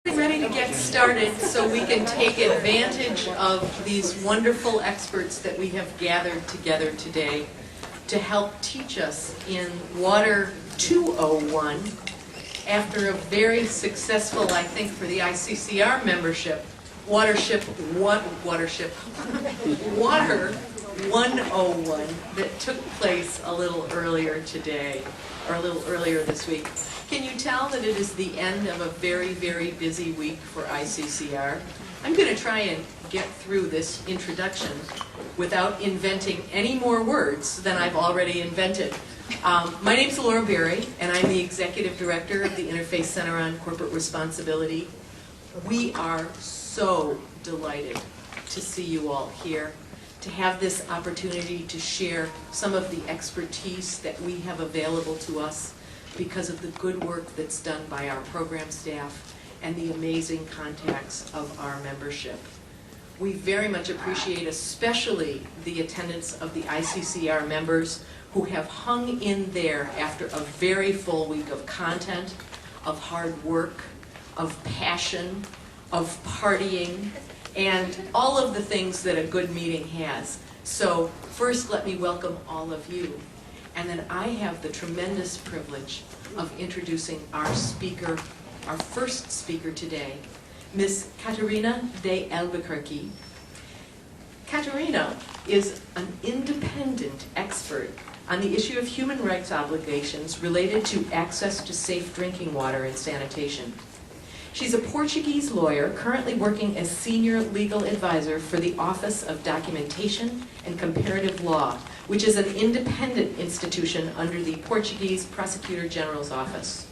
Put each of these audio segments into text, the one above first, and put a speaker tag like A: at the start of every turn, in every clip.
A: Ready to get started so we can take advantage of these wonderful experts that we have gathered together today to help teach us in Water 201 after a very successful, I think for the ICCR membership, Water 101 that took place a little earlier today, or a little earlier this week. Can you tell that it is the end of a very, very busy week for ICCR? I'm going to try and get through this introduction without inventing any more words than I've already invented. My name's Laura Berry, and I'm the Executive Director of the Interfaith Center on Corporate Responsibility. We are so delighted to see you all here, to have this opportunity to share some of the expertise that we have available to us because of the good work that's done by our program staff and the amazing contacts of our membership. We very much appreciate especially the attendance of the ICCR members who have hung in there after a very full week of content, of hard work, of passion, of partying, and all of the things that a good meeting has. So first, let me welcome all of you. And then I have the tremendous privilege of introducing our speaker, our first speaker today, Ms. Catarina De Albuquerque. Catarina is an independent expert on the issue of human rights obligations related to access to safe drinking water and sanitation. She's a Portuguese lawyer currently working as senior legal advisor for the Office of Documentation and Comparative Law, which is an independent institution under the Portuguese Prosecutor General's Office.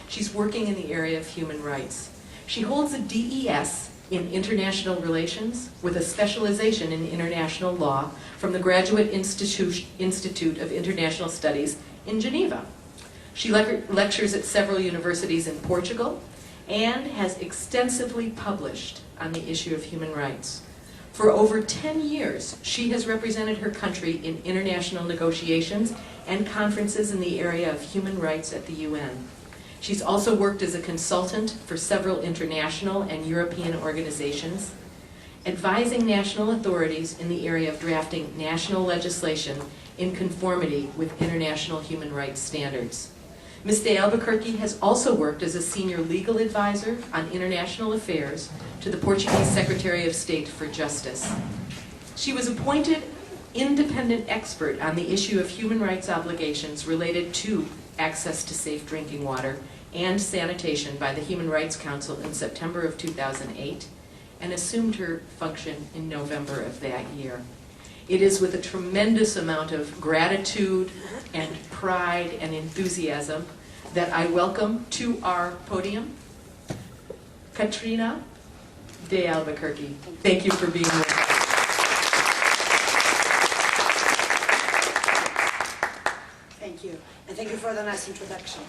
A: She's working in the area of human rights. She holds a DES in International Relations with a specialization in international law from the Graduate Institute of International Studies in Geneva. She lectures at several universities in Portugal and has extensively published on the issue of human rights. For over 10 years, she has represented her country in international negotiations and conferences in the area of human rights at the UN. She's also worked as a consultant for several international and European organizations, advising national authorities in the area of drafting national legislation in conformity with international human rights standards. Ms. De Albuquerque has also worked as a senior legal advisor on international affairs to the Portuguese Secretary of State for Justice. She was appointed independent expert on the issue of human rights obligations related to access to safe drinking water and sanitation by the Human Rights Council in September of 2008 and assumed her function in November of that year. It is with a tremendous amount of gratitude and pride and enthusiasm that I welcome to our podium Katrina De Albuquerque. Thank you for being with us.
B: Thank you, and thank you for the nice introduction.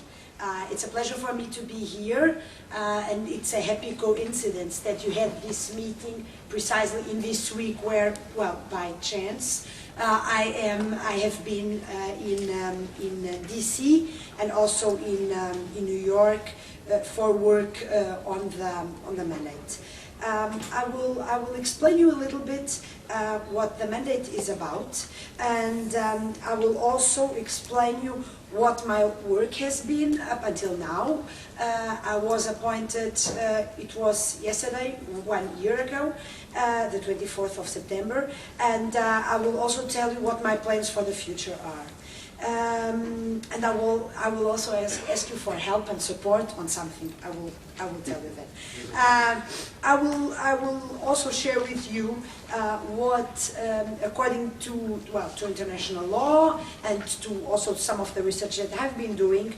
B: It's a pleasure for me to be here, and it's a happy coincidence that you had this meeting precisely in this week where, well, by chance, I have been in DC and also in New York for work on the mandate. I will explain you a little bit what the mandate is about, and I will also explain you what my work has been up until now. I was appointed, it was yesterday, 1 year ago, the 24th of September, and I will also tell you what my plans for the future are. And I will also ask you for help and support on something. I will tell you that. I will also share with you what, according to international law and to also some of the research that I've been doing,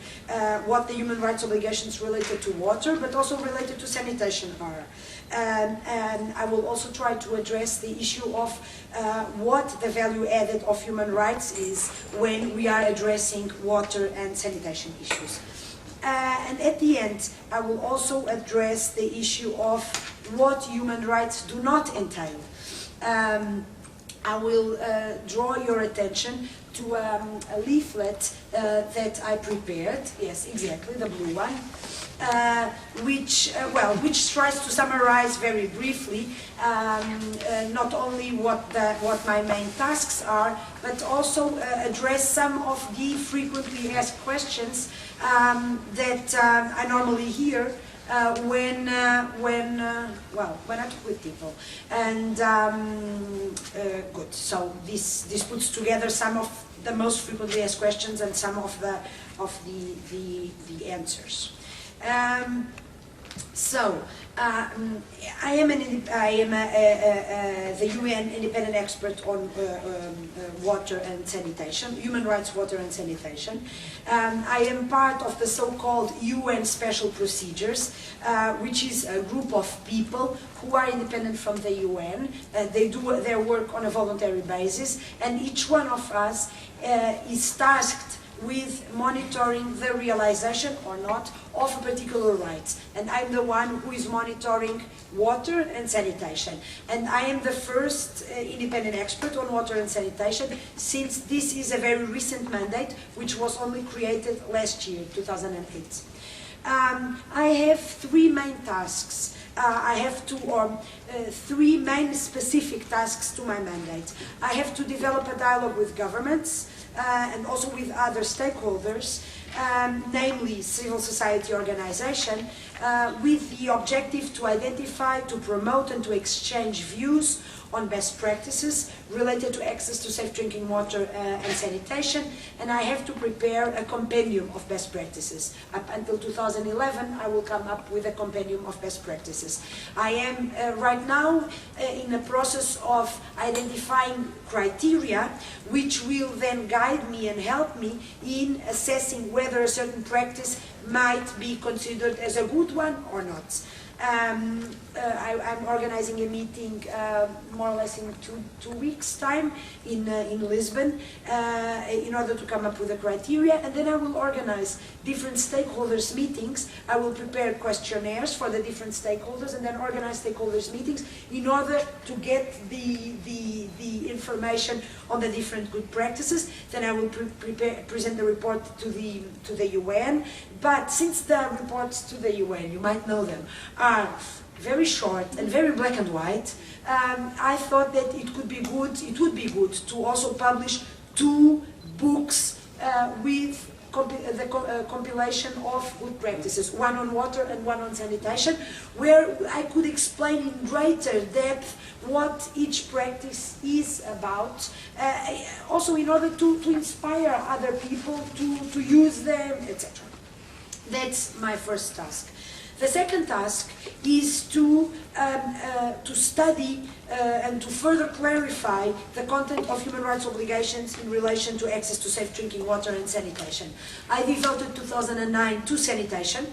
B: what the human rights obligations related to water, but also related to sanitation are. And I will also try to address the issue of what the value added of human rights is when we are addressing water and sanitation issues. And at the end, I will also address the issue of what human rights do not entail. I will draw your attention to a leaflet that I prepared, yes, exactly, the blue one, which tries to summarize very briefly not only what my main tasks are, but also address some of the frequently asked questions that I normally hear when I talk with people. And good. So this puts together some of the most frequently asked questions and some of the answers. I am the UN independent expert on water and sanitation, human rights, water and sanitation. I am part of the so-called UN Special Procedures, which is a group of people who are independent from the UN. They do their work on a voluntary basis, and each one of us is tasked with monitoring the realization or not of a particular rights. And I'm the one who is monitoring water and sanitation. And I am the first independent expert on water and sanitation, since this is a very recent mandate, which was only created last year, 2008. I have three main tasks. I have three main specific tasks to my mandate. I have to develop a dialogue with governments, and also with other stakeholders, namely civil society organization, with the objective to identify, to promote and to exchange views on best practices related to access to safe drinking water and sanitation, and I have to prepare a compendium of best practices. Up until 2011, I will come up with a compendium of best practices. I am right now in a process of identifying criteria which will then guide me and help me in assessing whether a certain practice might be considered as a good one or not. I'm organizing a meeting more or less in two weeks' time in Lisbon in order to come up with the criteria, and then I will organize different stakeholders meetings. I will prepare questionnaires for the different stakeholders and then organize stakeholders meetings in order to get the information on the different good practices. Then I will present the report to the UN. But since the reports to the UN, you might know them, are very short and very black and white, I thought that it would be good to also publish two books with the compilation of good practices, one on water and one on sanitation, where I could explain in greater depth what each practice is about, also in order to inspire other people to use them, etc. That's my first task. The second task is to study and to further clarify the content of human rights obligations in relation to access to safe drinking water and sanitation. I devoted 2009 to sanitation,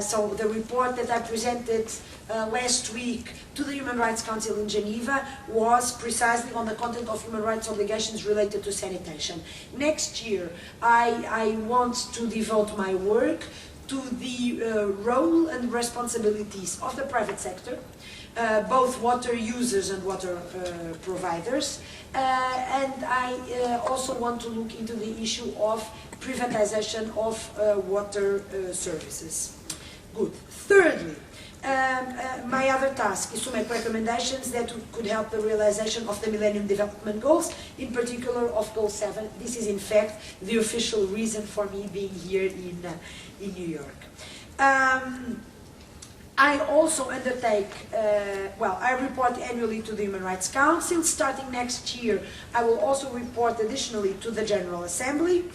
B: so the report that I presented last week to the Human Rights Council in Geneva was precisely on the content of human rights obligations related to sanitation. Next year, I want to devote my work to the role and responsibilities of the private sector, both water users and water providers, and I also want to look into the issue of privatization of water services. Good. Thirdly, my other task is to make recommendations that could help the realization of the Millennium Development Goals, in particular of Goal 7. This is in fact the official reason for me being here in New York. I also undertake, I report annually to the Human Rights Council. Starting next year, I will also report additionally to the General Assembly.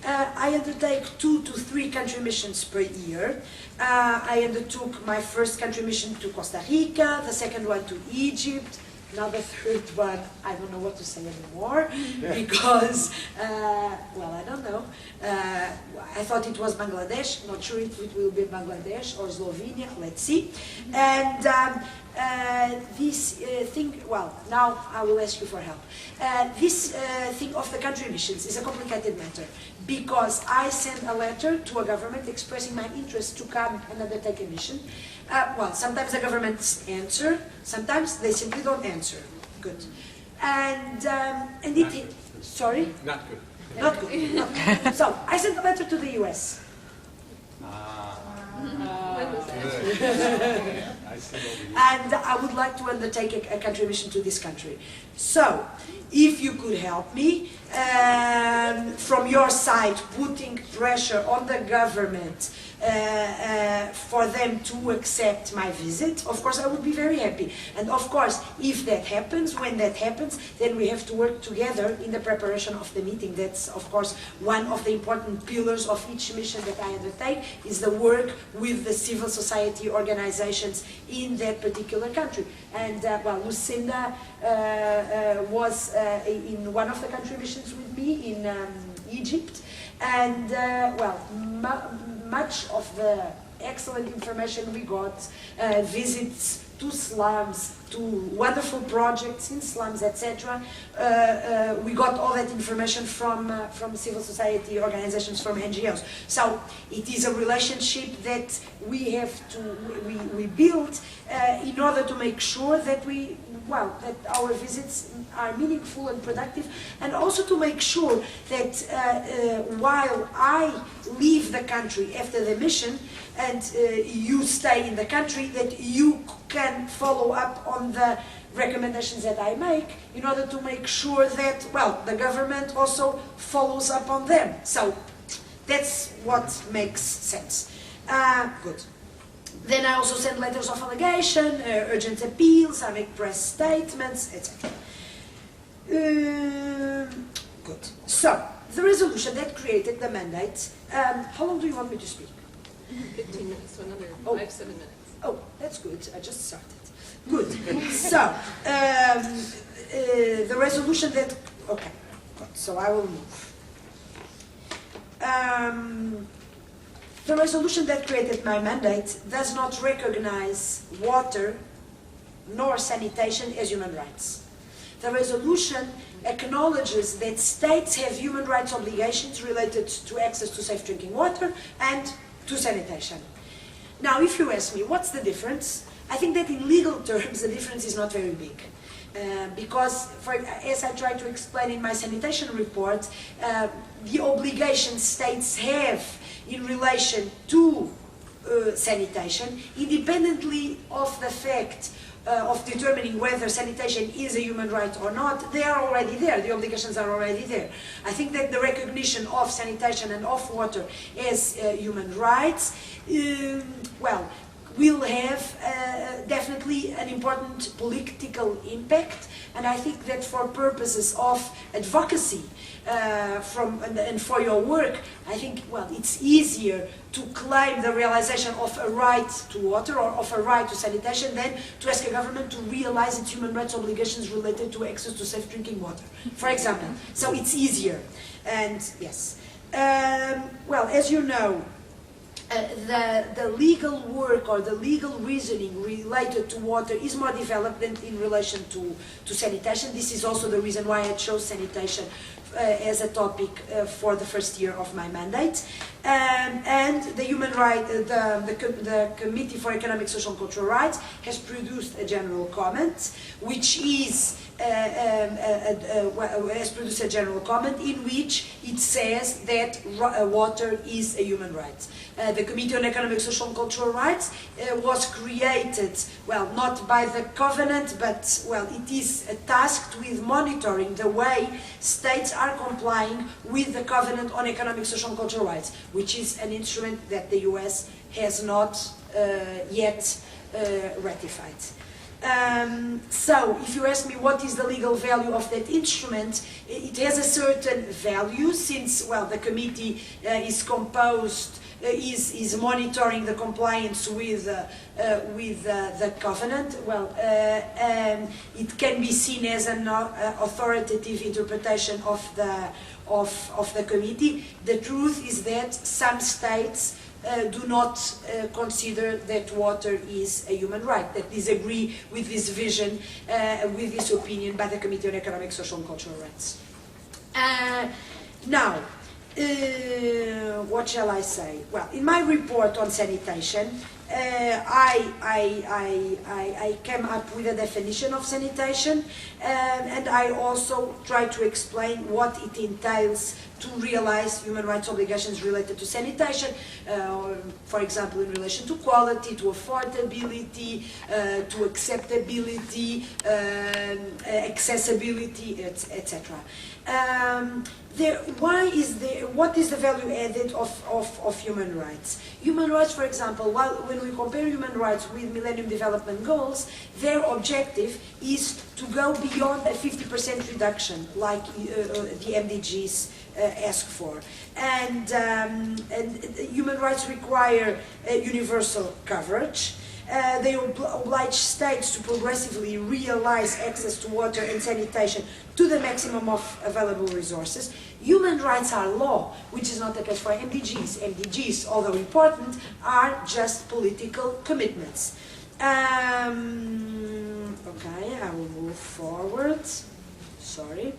B: I undertake 2 to 3 country missions per year. I undertook my first country mission to Costa Rica, the second one to Egypt. Now the third one, I don't know what to say anymore, because, I don't know. I thought it was Bangladesh, not sure if it will be Bangladesh or Slovenia, let's see. And this thing, now I will ask you for help. This thing of the country missions is a complicated matter, because I send a letter to a government expressing my interest to come and undertake a mission. Sometimes the governments answer, sometimes they simply don't answer. Good. And it, sorry?
C: Not good.
B: Not good. Not good. So, I sent a letter to the US. And I would like to undertake a country mission to this country. So, if you could help me, from your side, putting pressure on the government for them to accept my visit, of course I would be very happy. And of course, if that happens, when that happens, then we have to work together in the preparation of the meeting. That's of course one of the important pillars of each mission that I undertake, is the work with the civil society organizations in that particular country. And well, Lucinda was in one of the country missions with me in Egypt, and well, much of the excellent information we got, visits to slums, to wonderful projects in slums, etc. We got all that information from civil society organizations, from NGOs. So it is a relationship that we have to, we build in order to make sure that that our visits are meaningful and productive, and also to make sure that while I leave the country after the mission and you stay in the country, that you can follow up on the recommendations that I make in order to make sure that, well, the government also follows up on them. So that's what makes sense. Good. Then I also send letters of allegation, urgent appeals, I make press statements, etc. Good. So, the resolution that created the mandate, how long do you want me to speak?
C: 15 minutes to another 5-7 minutes.
B: Oh, that's good. I just started. Good. So, the resolution that... Okay, good. So I will move. The resolution that created my mandate does not recognize water nor sanitation as human rights. The resolution acknowledges that states have human rights obligations related to access to safe drinking water and to sanitation. Now, if you ask me, what's the difference? I think that in legal terms, the difference is not very big. Because, as I tried to explain in my sanitation report, the obligations states have in relation to sanitation, independently of the fact of determining whether sanitation is a human right or not, they are already there, the obligations are already there. I think that the recognition of sanitation and of water as human rights, well, will have definitely an important political impact, and I think that for purposes of advocacy and for your work, I think, well, it's easier to claim the realization of a right to water or of a right to sanitation than to ask a government to realize its human rights obligations related to access to safe drinking water, for example. So it's easier. And yes. Well, as you know, the legal work or the legal reasoning related to water is more developed than in relation to sanitation. This is also the reason why I chose sanitation as a topic for the first year of my mandate. And the the Committee for Economic, Social and Cultural Rights has produced a general comment, which is has produced a general comment in which it says that water is a human right. The Committee on Economic, Social and Cultural Rights was created, well, not by the Covenant, but, well, it is tasked with monitoring the way states are complying with the Covenant on Economic, Social and Cultural Rights, which is an instrument that the US has not yet ratified. So, if you ask me what is the legal value of that instrument, it has a certain value since, well, the committee is composed, is monitoring the compliance with the covenant. Well, it can be seen as an authoritative interpretation of the committee. The truth is that some states do not consider that water is a human right, that disagree with this vision, with this opinion by the Committee on Economic, Social and Cultural Rights. Now, what shall I say? Well, in my report on sanitation, I came up with a definition of sanitation, and I also tried to explain what it entails to realize human rights obligations related to sanitation, for example, in relation to quality, to affordability, to acceptability, accessibility, etc. What is the value added of human rights? Human rights, for example, when we compare human rights with Millennium Development Goals, their objective is to go beyond a 50% reduction, like the Mdgs ask for. And human rights require universal coverage. They oblige states to progressively realize access to water and sanitation to the maximum of available resources. Human rights are law, which is not the case for MDGs. MDGs, although important, are just political commitments. Okay, I will move forward. Sorry.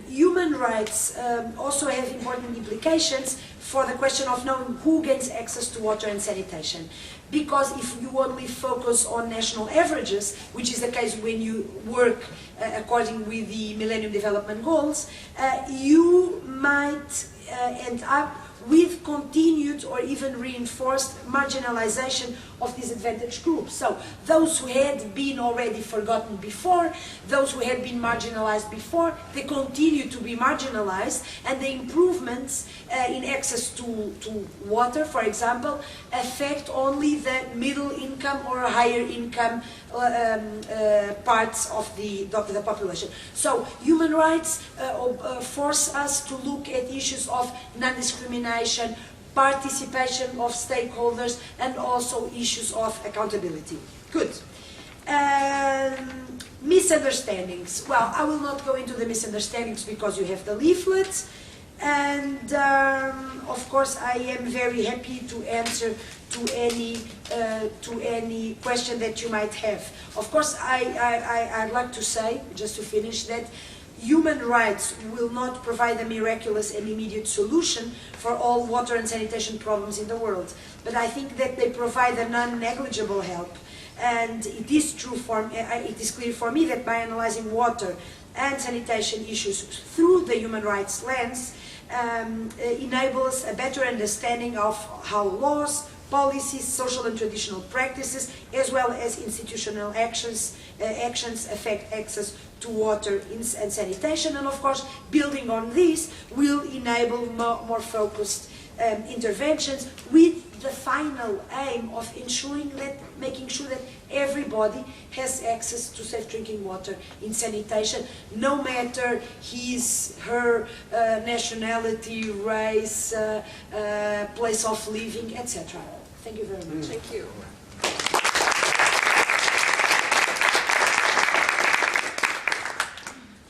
B: Human rights also have important implications for the question of knowing who gets access to water and sanitation. Because if you only focus on national averages, which is the case when you work according with the Millennium Development Goals, you might end up with continued or even reinforced marginalization of disadvantaged groups. So those who had been already forgotten before, those who had been marginalized before, they continue to be marginalized, and the improvements in access to water, for example, affect only the middle income or higher income parts of the population. So human rights force us to look at issues of non-discrimination, participation of stakeholders, and also issues of accountability. Good. Misunderstandings. Well, I will not go into the misunderstandings because you have the leaflets. And of course, I am very happy to answer to any question that you might have. Of course, I'd like to say, just to finish, that human rights will not provide a miraculous and immediate solution for all water and sanitation problems in the world. But I think that they provide a non-negligible help. And it is true it is clear for me that by analyzing water and sanitation issues through the human rights lens, enables a better understanding of how laws, policies, social and traditional practices, as well as institutional actions affect access to water and sanitation. And of course, building on this will enable more focused interventions, with the final aim of making sure that everybody has access to safe drinking water in sanitation, no matter her nationality, race, place of living, etc. Thank you very much.
C: Thank you.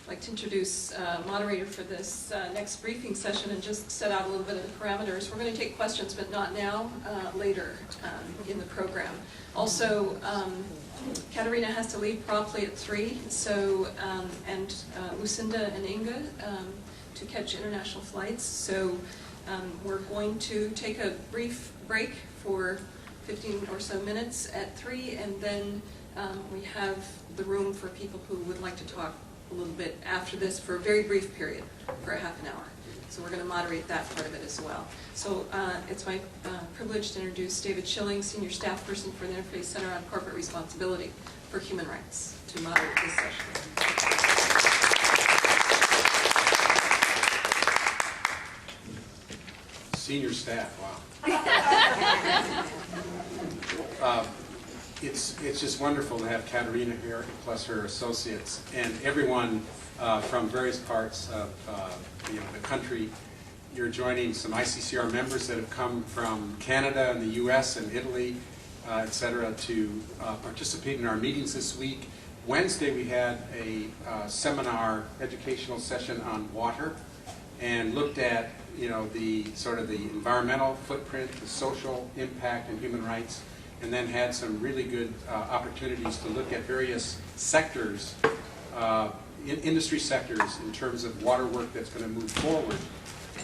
C: I'd like to introduce Moderator for this next briefing session and just set out a little bit of the parameters. We're going to take questions, but not now, later in the program. Also, Catarina has to leave promptly at 3, so, and Lucinda and Inga to catch international flights. So we're going to take a brief break for 15 or so minutes at 3, and then we have the room for people who would like to talk a little bit after this for a very brief period, for a half an hour. So we're going to moderate that part of it as well. So it's my privilege to introduce David Schilling, Senior Staff Person for the Interfaith Center on Corporate Responsibility for Human Rights, to moderate this session.
D: Senior staff, wow. It's just wonderful to have Catarina here, plus her associates, and everyone from various parts of the country. You're joining some ICCR members that have come from Canada and the US and Italy, etc., to participate in our meetings this week. Wednesday we had a seminar, educational session on water, and looked at the sort of the environmental footprint, the social impact, and human rights, and then had some really good opportunities to look at various sectors, industry sectors, in terms of water work that's going to move forward,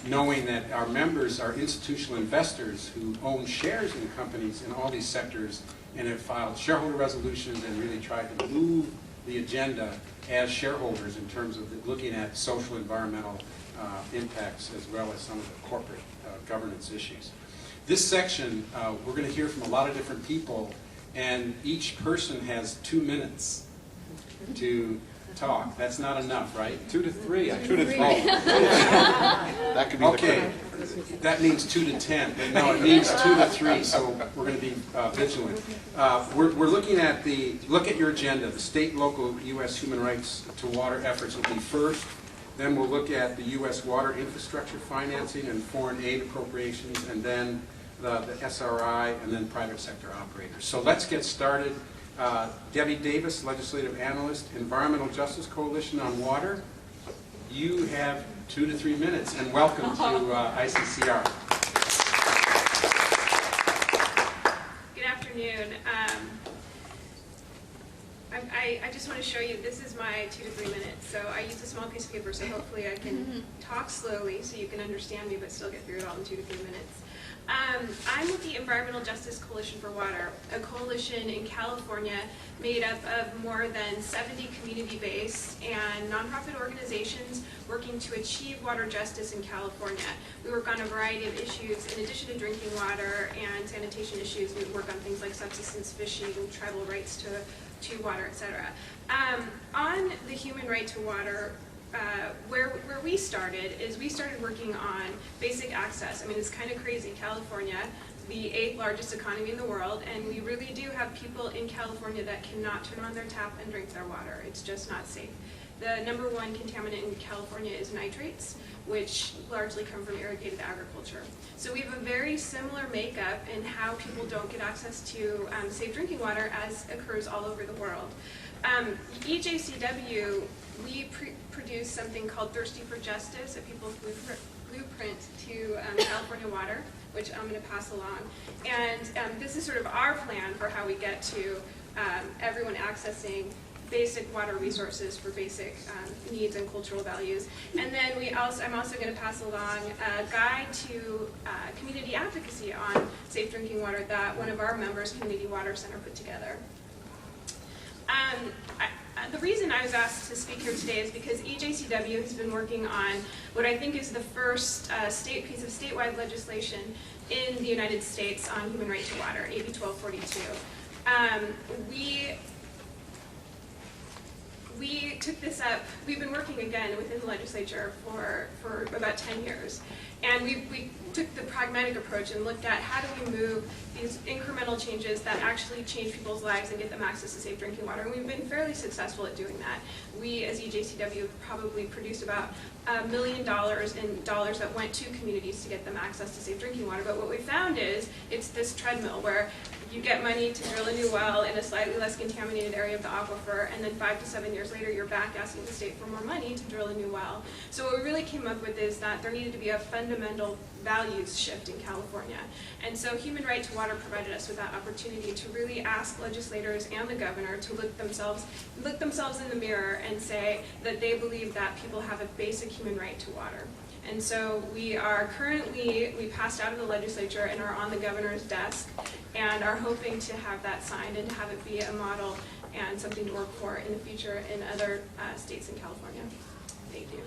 D: knowing that our members are institutional investors who own shares in companies in all these sectors and have filed shareholder resolutions and really tried to move the agenda as shareholders in terms of looking at social environmental impacts as well as some of the corporate governance issues. This section, we're going to hear from a lot of different people, and each person has 2 minutes to talk. That's not enough, right?
E: 2 to 3.
F: 2 to 3.
E: That could be
D: Okay, that means 2 to 10, but no, it means 2 to 3, so we're going to be vigilant. We're looking at look at your agenda. The state, local, U.S. human rights to water efforts will be first. Then we'll look at the U.S. water infrastructure financing and foreign aid appropriations, and then the SRI, and then private sector operators. So let's get started. Debbie Davis, legislative analyst, Environmental Justice Coalition on Water. You have 2 to 3 minutes, and welcome to ICCR.
F: Good afternoon. I just want to show you, this is my 2 to 3 minutes. So I used a small piece of paper, so hopefully I can talk slowly so you can understand me, but still get through it all in 2 to 3 minutes. I'm with the Environmental Justice Coalition for Water, a coalition in California made up of more than 70 community-based and nonprofit organizations working to achieve water justice in California. We work on a variety of issues. In addition to drinking water and sanitation issues, we work on things like subsistence fishing, tribal rights to water, etc. On the human right to water, where we started is we started working on basic access. I mean, it's kind of crazy. California, the 8th largest economy in the world, and we really do have people in California that cannot turn on their tap and drink their water. It's just not safe. The #1 contaminant in California is nitrates, which largely come from irrigated agriculture. So we have a very similar makeup in how people don't get access to safe drinking water as occurs all over the world. EJCW, we produce something called Thirsty for Justice, a people's blueprint to California water, which I'm going to pass along. And this is sort of our plan for how we get to everyone accessing basic water resources for basic needs and cultural values. And then I'm also going to pass along a guide to community advocacy on safe drinking water that one of our members, Community Water Center, put together. The reason I was asked to speak here today is because EJCW has been working on what I think is the first piece of statewide legislation in the United States on human right to water, AB 1242. We took this up. We've been working again within the legislature for about 10 years. And we took the pragmatic approach and looked at how do we move these incremental changes that actually change people's lives and get them access to safe drinking water. And we've been fairly successful at doing that. We, as EJCW, have probably produced about $1 million in dollars that went to communities to get them access to safe drinking water. But what we found is it's this treadmill where you get money to drill a new well in a slightly less contaminated area of the aquifer, and then 5 to 7 years later, you're back asking the state for more money to drill a new well. So what we really came up with is that there needed to be a fundamental values shift in California. And so Human Right to Water provided us with that opportunity to really ask legislators and the governor to look themselves in the mirror and say that they believe that people have a basic human right to water. And so we passed out of the legislature and are on the governor's desk and are hoping to have that signed and to have it be a model and something to work for in the future in other states in California. Thank you.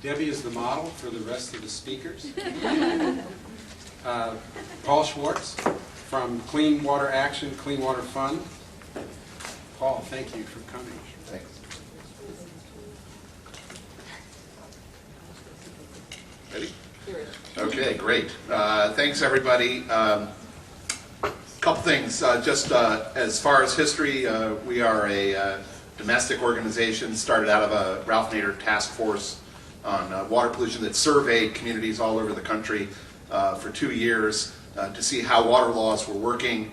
D: Debbie is the model for the rest of the speakers. Paul Schwartz from Clean Water Action, Clean Water Fund. Paul, thank you for coming.
E: Thanks. Ready? Okay, great. Thanks, everybody. Couple things. Just as far as history, we are a domestic organization, started out of a Ralph Nader task force on water pollution that surveyed communities all over the country for 2 years to see how water laws were working,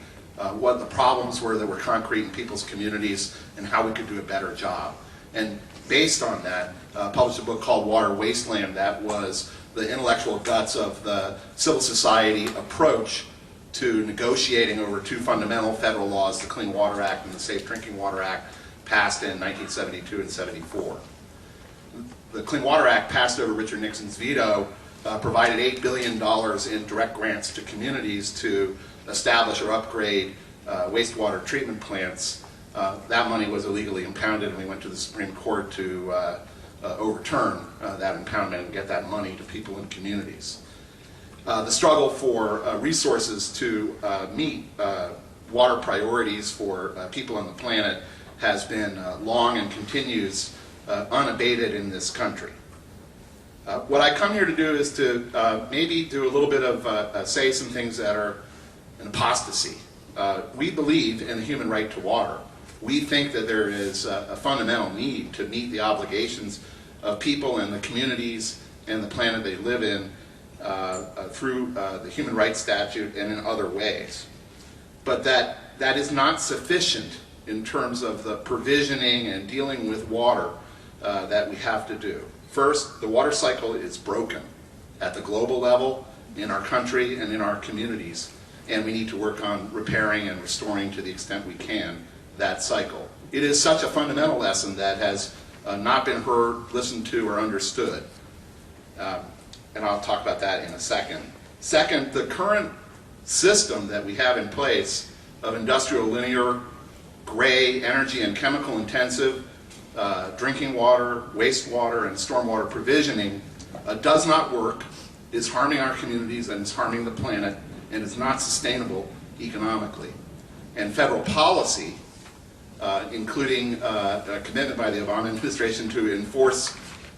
E: what the problems were that were concrete in people's communities, and how we could do a better job. And based on that, published a book called Water Wasteland that was the intellectual guts of the civil society approach to negotiating over 2 fundamental federal laws, the Clean Water Act and the Safe Drinking Water Act, passed in 1972 and 74. The Clean Water Act passed over Richard Nixon's veto provided $8 billion in direct grants to communities to establish or upgrade wastewater treatment plants. That money was illegally impounded, and we went to the Supreme Court to overturn that impoundment and get that money to people in communities. The struggle for resources to meet water priorities for people on the planet has been long and continues unabated in this country. What I come here to do is to maybe do a little bit of say some things that are an apostasy. We believe in the human right to water. We think that there is a fundamental need to meet the obligations of people and the communities and the planet they live in through the human rights statute and in other ways. But that is not sufficient in terms of the provisioning and dealing with water that we have to do. First, the water cycle is broken at the global level, in our country, and in our communities, and we need to work on repairing and restoring to the extent we can that cycle. It is such a fundamental lesson that has not been heard, listened to, or understood. And I'll talk about that in a second. Second, the current system that we have in place of industrial linear, gray, energy and chemical intensive drinking water, wastewater, and stormwater provisioning does not work, is harming our communities, and is harming the planet, and is not sustainable economically. And federal policy, including a commitment by the Obama administration to enforce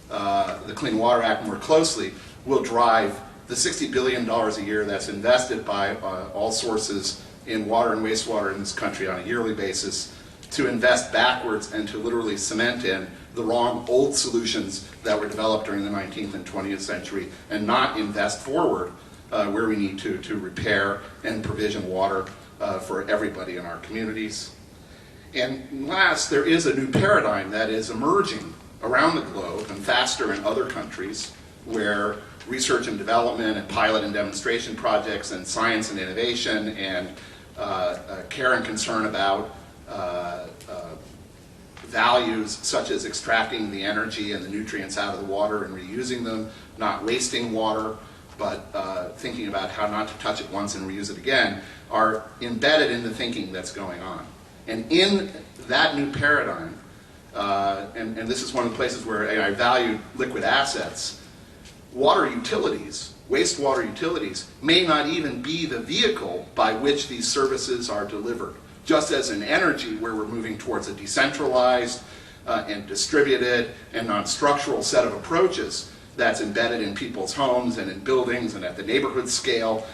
E: the Clean Water Act more closely, will drive the $60 billion a year that's invested by all sources in water and wastewater in this country on a yearly basis to invest backwards and to literally cement in the wrong old solutions that were developed during the 19th and 20th century and not invest forward where we need to repair and provision water for everybody in our communities. And last, there is a new paradigm that is emerging around the globe and faster in other countries where research and development and pilot and demonstration projects and science and innovation and care and concern about values such as extracting the energy and the nutrients out of the water and reusing them, not wasting water, but thinking about how not to touch it once and reuse it again, are embedded in the thinking that's going on. And in that new paradigm, and this is one of the places where I value liquid assets, water utilities, wastewater utilities, may not even be the vehicle by which these services are delivered. Just as in energy, where we're moving towards a decentralized and distributed and non-structural set of approaches that's embedded in people's homes and in buildings and at the neighborhood scale,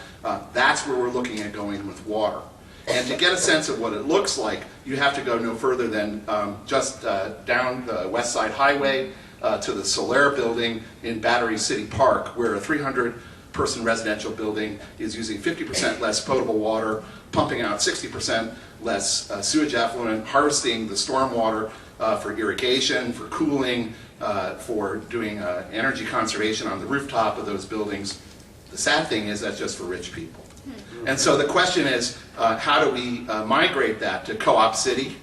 E: that's where we're looking at going with water. And to get a sense of what it looks like, you have to go no further than just down the West Side Highway to the Solaire building in Battery City Park, where a 300-person residential building is using 50% less potable water, pumping out 60% less sewage effluent, harvesting the storm water for irrigation, for cooling, for doing energy conservation on the rooftop of those buildings. The sad thing is that's just for rich people. And so the question is, how do we migrate that to Co-op City,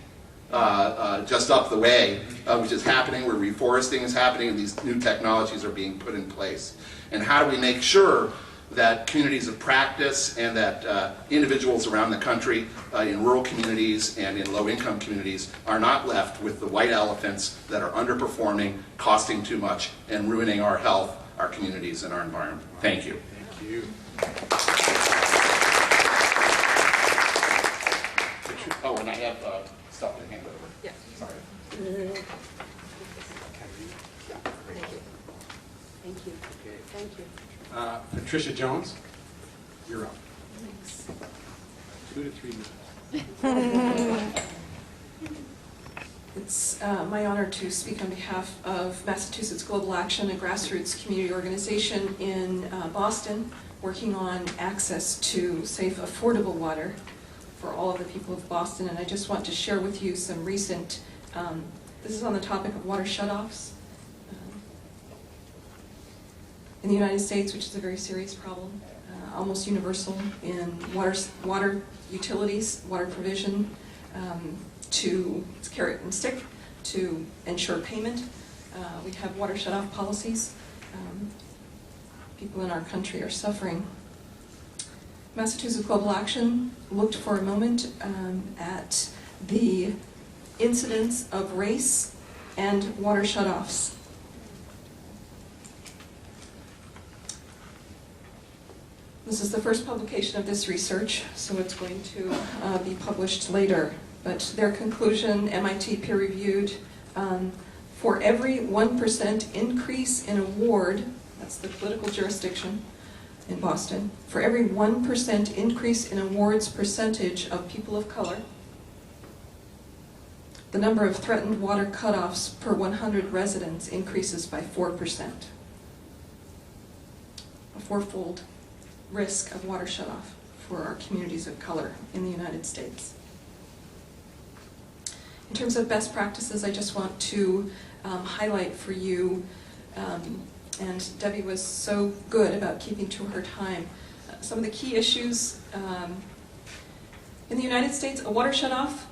E: just up the way, which is happening, where reforesting is happening and these new technologies are being put in place? And how do we make sure that communities of practice and that individuals around the country in rural communities and in low-income communities are not left with the white elephants that are underperforming, costing too much, and ruining our health, our communities, and our environment? Thank you.
D: Thank you.
E: Oh, and I have stuff to hand over.
C: Yeah.
E: Sorry.
B: Thank you.
D: Okay.
B: Thank you.
D: Patricia Jones, you're up.
C: Thanks.
D: 2 to 3 minutes.
C: It's my honor to speak on behalf of Massachusetts Global Action, a grassroots community organization in Boston, working on access to safe, affordable water for all of the people of Boston. And I just want to share with you some recent, this is on the topic of water shutoffs in the United States, which is a very serious problem, almost universal in water utilities, water provision, it's carrot and stick to ensure payment. We have water shutoff policies. people in our country are suffering. Massachusetts Global Action looked for a moment at the incidence of race and water shutoffs. This is the first publication of this research, so it's going to be published later. But their conclusion, MIT peer-reviewed, for every 1% increase in a ward, that's the political jurisdiction in Boston, for every 1% increase in a ward's percentage of people of color, the number of threatened water cutoffs per 100 residents increases by 4%. A fourfold risk of water shutoff for our communities of color in the United States. In terms of best practices, I just want to highlight for you, and Debbie was so good about keeping to her time, some of the key issues. In the United States, a water shutoff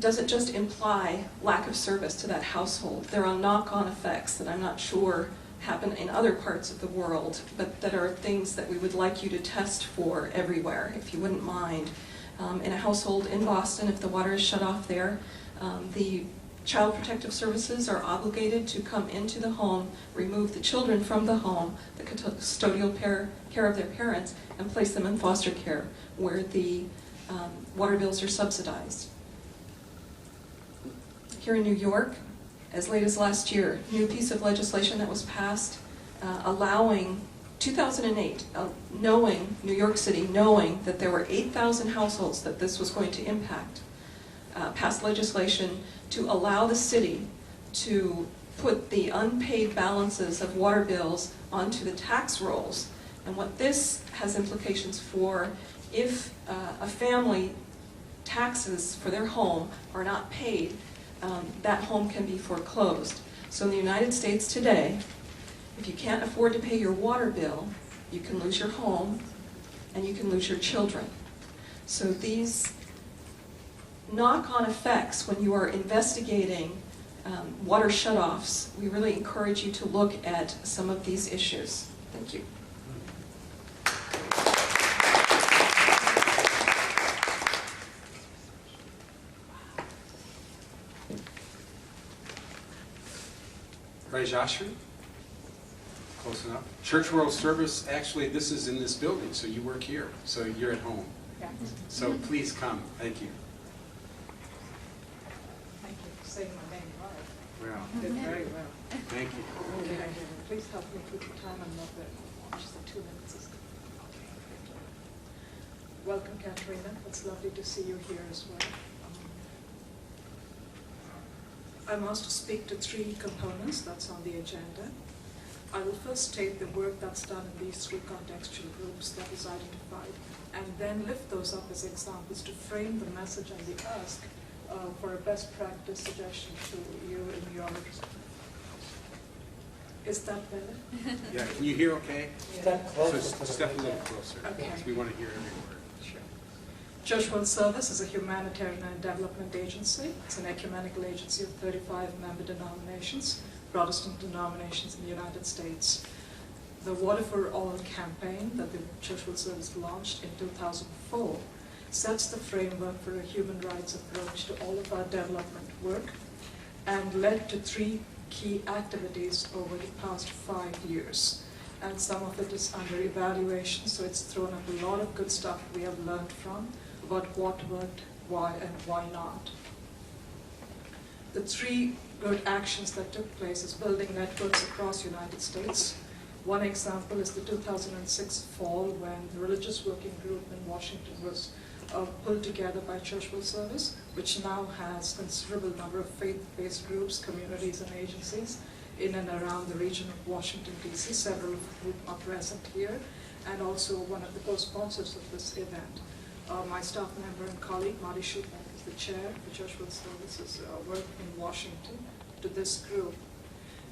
C: doesn't just imply lack of service to that household. There are knock-on effects that I'm not sure happen in other parts of the world, but that are things that we would like you to test for everywhere, if you wouldn't mind. In a household in Boston, if the water is shut off there, the Child Protective Services are obligated to come into the home, remove the children from the home, the custodial care of their parents, and place them in foster care, where the water bills are subsidized. Here in New York, as late as last year, new piece of legislation that was passed allowing 2008, knowing, New York City, knowing that there were 8,000 households that this was going to impact, passed legislation to allow the city to put the unpaid balances of water bills onto the tax rolls. And what this has implications for, if a family taxes for their home are not paid, that home can be foreclosed. So in the United States today, if you can't afford to pay your water bill, you can lose your home and you can lose your children. So these knock-on effects when you are investigating water shutoffs, we really encourage you to look at some of these issues. Thank you.
D: Rajashri? Close enough. Church World Service, actually, this is in this building, so you work here, so you're at home.
G: Yeah.
D: So please come. Thank you.
G: Thank you for saying my name right.
D: Well,
G: Did very well.
D: thank you.
G: Okay. Please help me keep the time. I'm not very much. Just the 2 minutes is good. Welcome, Katrina. It's lovely to see you here as well. I'm asked to speak to 3 components that's on the agenda. I will first state the work that's done in these 3 contextual groups that is identified, and then lift those up as examples to frame the message and the ask for a best practice suggestion to you in your... Is that better?
D: Yeah, can you hear okay?
G: That
D: So step a little closer,
G: Okay.
D: because we want to hear every word.
G: Sure. Church World Service is a humanitarian and development agency. It's an ecumenical agency of 35 member denominations, Protestant denominations in the United States. The Water for All campaign that the Church World Service launched in 2004 sets the framework for a human rights approach to all of our development work and led to 3 key activities over the past 5 years. And some of it is under evaluation, so it's thrown up a lot of good stuff we have learned from about what worked, why, and why not. The 3 good actions that took place is building networks across the United States. One example is the 2006 fall when the religious working group in Washington was pulled together by Church World Service, which now has a considerable number of faith-based groups, communities, and agencies in and around the region of Washington, D.C., several of whom are present here, and also one of the co-sponsors of this event. My staff member and colleague, Marty Schubeck, is the chair of the Church World Services work in Washington to this group.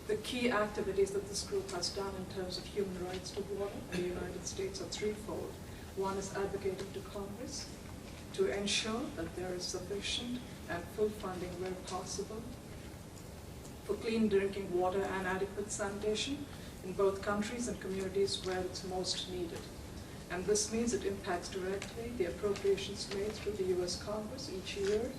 G: The key activities that this group has done in terms of human rights to water in the United States are threefold. One is advocating to Congress to ensure that there is sufficient and full funding where possible for clean drinking water and adequate sanitation. in both countries and communities where it's most needed. And this means it impacts directly the appropriations made through the US Congress each year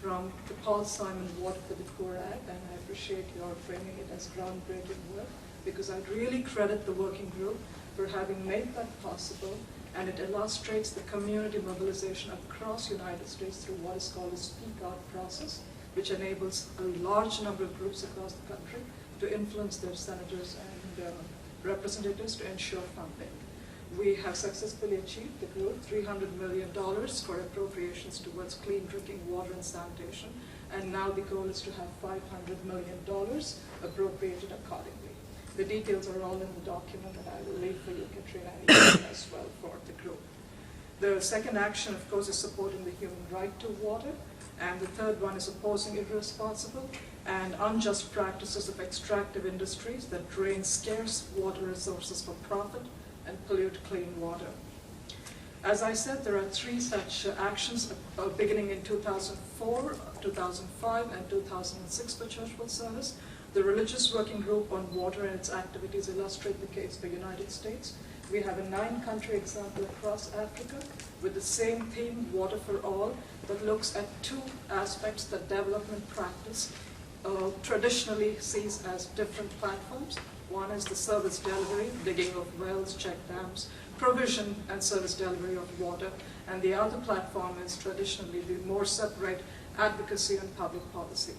G: from the Paul Simon Water for the Poor Act, and I appreciate your framing it as groundbreaking work, because I'd really credit the working group for having made that possible, and it illustrates the community mobilization across the United States through what is called a speak out process, which enables a large number of groups across the country to influence their senators and representatives to ensure funding. We have successfully achieved the group $300 million for appropriations towards clean drinking water and sanitation, and now the goal is to have $500 million appropriated accordingly. The details are all in the document that I will leave for you, Katrina, and as well for the group. The second action, of course, is supporting the human right to water, and the third one is opposing irresponsible and unjust practices of extractive industries that drain scarce water resources for profit and pollute clean water. As I said, there are three such actions beginning in 2004, 2005, and 2006 for Churchward Service. The Religious Working Group on Water and its activities illustrate the case for the United States. We have a 9-country example across Africa with the same theme, Water for All, that looks at two aspects that development practice traditionally sees as different platforms. One is the service delivery, digging of wells, check dams, provision and service delivery of water, and the other platform is traditionally the more separate advocacy and public policy.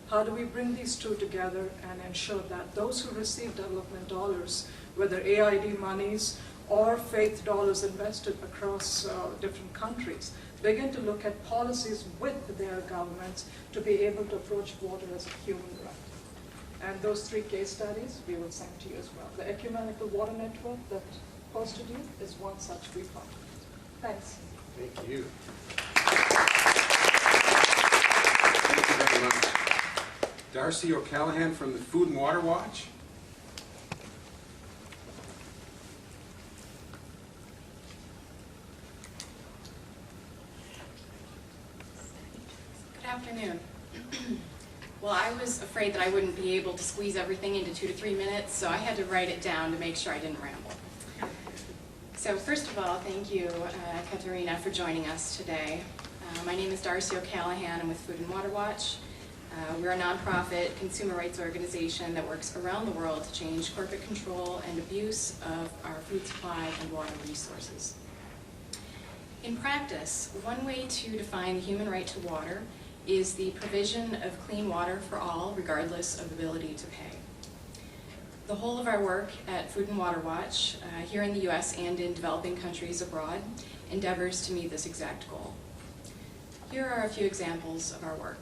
G: How do we bring these two together and ensure that those who receive development dollars, whether AID monies or faith dollars invested across different countries, begin to look at policies with their governments to be able to approach water as a human right? And those three case studies we will send to you as well. The Ecumenical Water Network that posted you is one such we found. Thanks.
D: Thank you. Thank you very much. Darcy O'Callahan from the Food and Water Watch.
H: Good afternoon. Well, I was afraid that I wouldn't be able to squeeze everything into 2 to 3 minutes, so I had to write it down to make sure I didn't ramble. So first of all, thank you, Catarina, for joining us today. My name is Darcy O'Callahan. I'm with Food and Water Watch. We're a nonprofit consumer rights organization that works around the world to change corporate control and abuse of our food supply and water resources. In practice, one way to define the human right to water is the provision of clean water for all, regardless of ability to pay. The whole of our work at Food and Water Watch, here in the US and in developing countries abroad, endeavors to meet this exact goal. Here are a few examples of our work.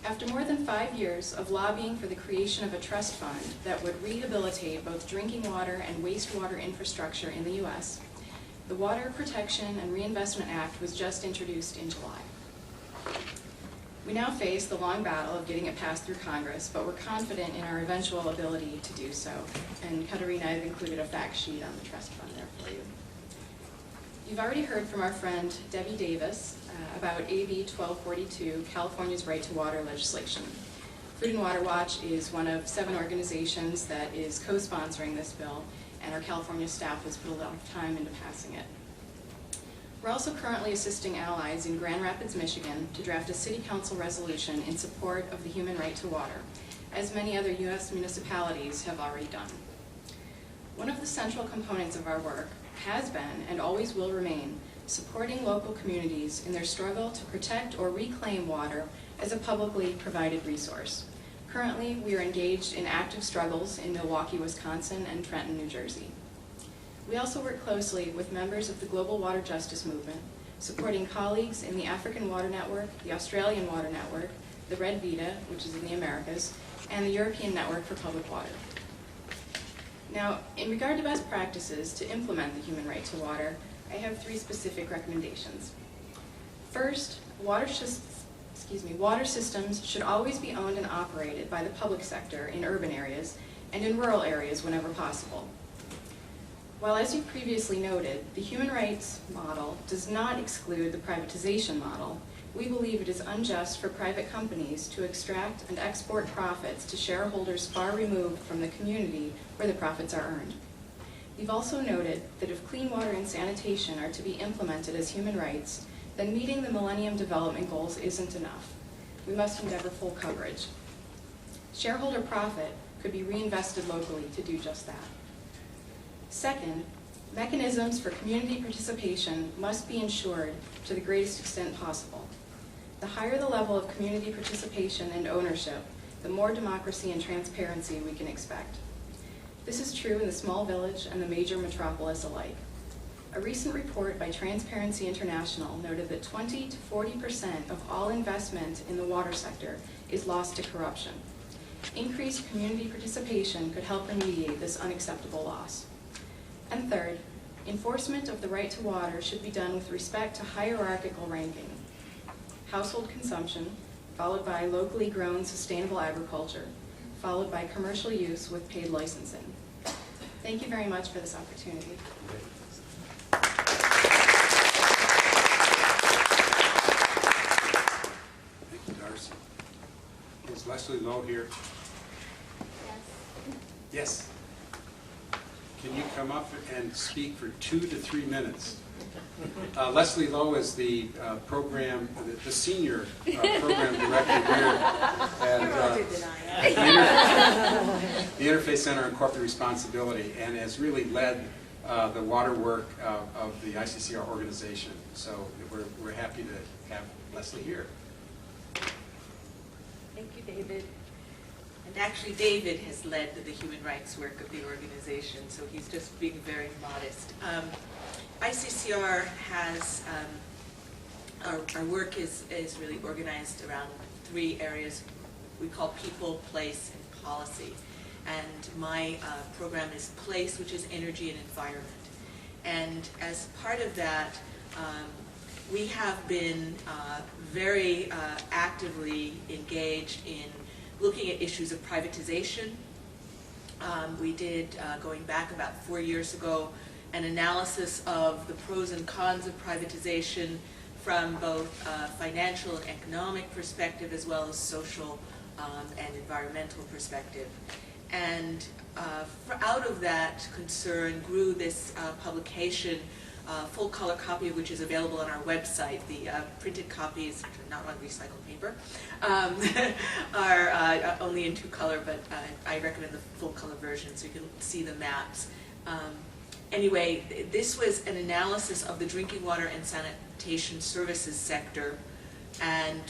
H: After more than 5 years of lobbying for the creation of a trust fund that would rehabilitate both drinking water and wastewater infrastructure in the US, the Water Protection and Reinvestment Act was just introduced in July. We now face the long battle of getting it passed through Congress, but we're confident in our eventual ability to do so. And Katarina, I've included a fact sheet on the trust fund there for you. You've already heard from our friend Debbie Davis about AB 1242, California's Right to Water legislation. Food and Water Watch is one of 7 organizations that is co-sponsoring this bill, and our California staff has put a lot of time into passing it. We're also currently assisting allies in Grand Rapids, Michigan to draft a city council resolution in support of the human right to water, as many other US municipalities have already done. One of the central components of our work has been, and always will remain, supporting local communities in their struggle to protect or reclaim water as a publicly provided resource. Currently, we are engaged in active struggles in Milwaukee, Wisconsin, and Trenton, New Jersey. We also work closely with members of the global water justice movement, supporting colleagues in the African Water Network, the Australian Water Network, the Red Vita, which is in the Americas, and the European Network for Public Water. Now, in regard to best practices to implement the human right to water, I have 3 specific recommendations. First, water systems should always be owned and operated by the public sector in urban areas and in rural areas whenever possible. While, as you previously noted, the human rights model does not exclude the privatization model, we believe it is unjust for private companies to extract and export profits to shareholders far removed from the community where the profits are earned. We've also noted that if clean water and sanitation are to be implemented as human rights, then meeting the Millennium Development Goals isn't enough. We must endeavor full coverage. Shareholder profit could be reinvested locally to do just that. Second, mechanisms for community participation must be ensured to the greatest extent possible. The higher the level of community participation and ownership, the more democracy and transparency we can expect. This is true in the small village and the major metropolis alike. A recent report by Transparency International noted that 20 to 40% of all investment in the water sector is lost to corruption. Increased community participation could help remediate this unacceptable loss. And third, enforcement of the right to water should be done with respect to hierarchical ranking. Household consumption, followed by locally grown sustainable agriculture, followed by commercial use with paid licensing. Thank you very much for this opportunity.
D: Thank you, Darcy. Is Leslie Lowe here? Yes. Can you come up and speak for 2 to 3 minutes? Leslie Lowe is the the senior program director here at the Interfaith Center on Corporate Responsibility, and has really led the water work of the ICCR organization. So we're happy to have Leslie here.
I: Thank you, David. And actually, David has led the human rights work of the organization, so he's just being very modest. ICCR has, our work is really organized around 3 areas we call people, place, and policy. And my program is place, which is energy and environment. And as part of that, we have been very actively engaged in looking at issues of privatization. We did, going back about 4 years ago, an analysis of the pros and cons of privatization from both financial and economic perspective, as well as social and environmental perspective. And out of that concern grew this publication, full color copy of which is available on our website. The printed copies, not on recycled paper, are only in 2 color, but I recommend the full color version so you can see the maps. Anyway, this was an analysis of the drinking water and sanitation services sector, and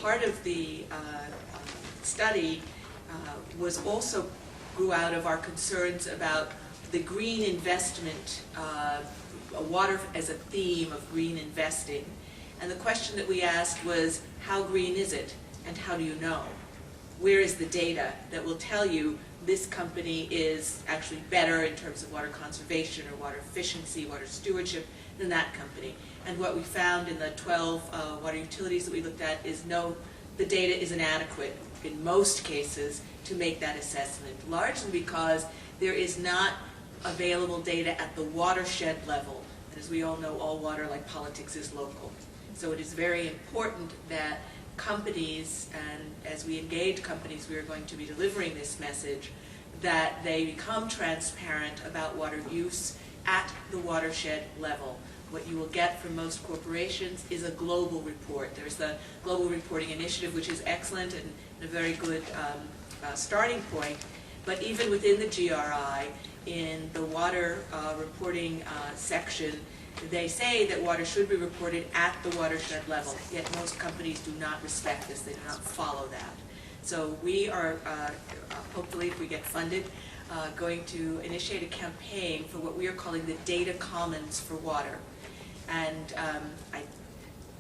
I: part of the study was also grew out of our concerns about the green investment, water as a theme of green investing. And the question that we asked was, how green is it, and how do you know? Where is the data that will tell you this company is actually better in terms of water conservation or water efficiency, water stewardship than that company? And what we found in the 12 water utilities that we looked at is no, the data is inadequate in most cases to make that assessment, largely because there is not available data at the watershed level. And as we all know, all water, like politics, is local. So it is very important that companies, and as we engage companies, we are going to be delivering this message, that they become transparent about water use at the watershed level. What you will get from most corporations is a global report. There's the Global Reporting Initiative, which is excellent and a very good starting point. But even within the GRI, in the water reporting section, they say that water should be reported at the watershed level, yet most companies do not respect this, they do not follow that. So we are, hopefully if we get funded, going to initiate a campaign for what we are calling the data commons for water. And I'm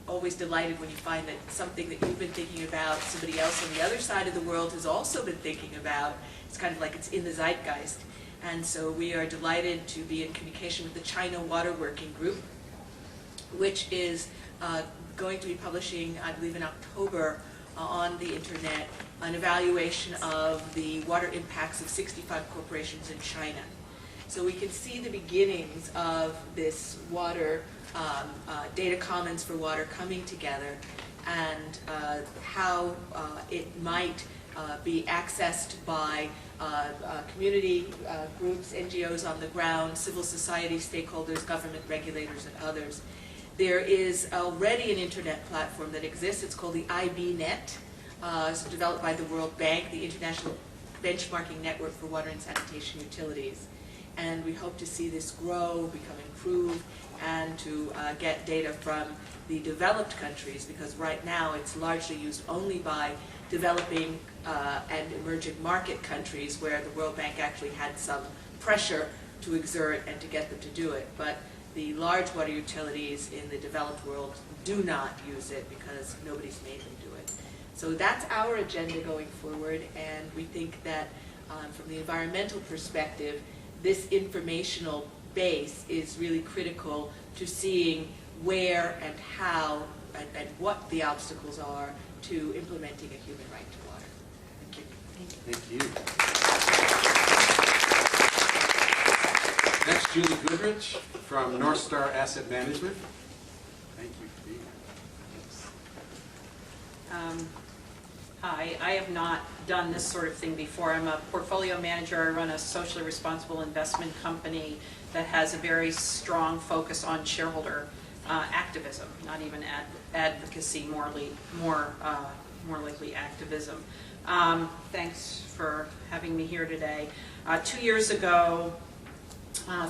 I: always delighted when you find that something that you've been thinking about, somebody else on the other side of the world has also been thinking about. It's kind of like it's in the zeitgeist. And so we are delighted to be in communication with the China Water Working Group, which is going to be publishing, I believe in October, on the internet, an evaluation of the water impacts of 65 corporations in China. So we can see the beginnings of this water, data commons for water coming together, and how it might be accessed by community groups, NGOs on the ground, civil society stakeholders, government regulators, and others. There is already an internet platform that exists. It's called the IBNet. It's developed by the World Bank, the International Benchmarking Network for Water and Sanitation Utilities. And we hope to see this grow, become improved, and to get data from the developed countries, because right now it's largely used only by developing and emerging market countries where the World Bank actually had some pressure to exert and to get them to do it. But the large water utilities in the developed world do not use it because nobody's made them do it. So that's our agenda going forward, and we think that from the environmental perspective, this informational base is really critical to seeing where and how and what the obstacles are to implementing a human right to water. Thank you.
D: Thank you. Next, Julie Goodrich from North Star Asset Management. Thank you for being here.
J: Hi, I have not done this sort of thing before. I'm a portfolio manager. I run a socially responsible investment company that has a very strong focus on shareholder activism, not even advocacy, more likely activism. Thanks for having me here today. 2 years ago,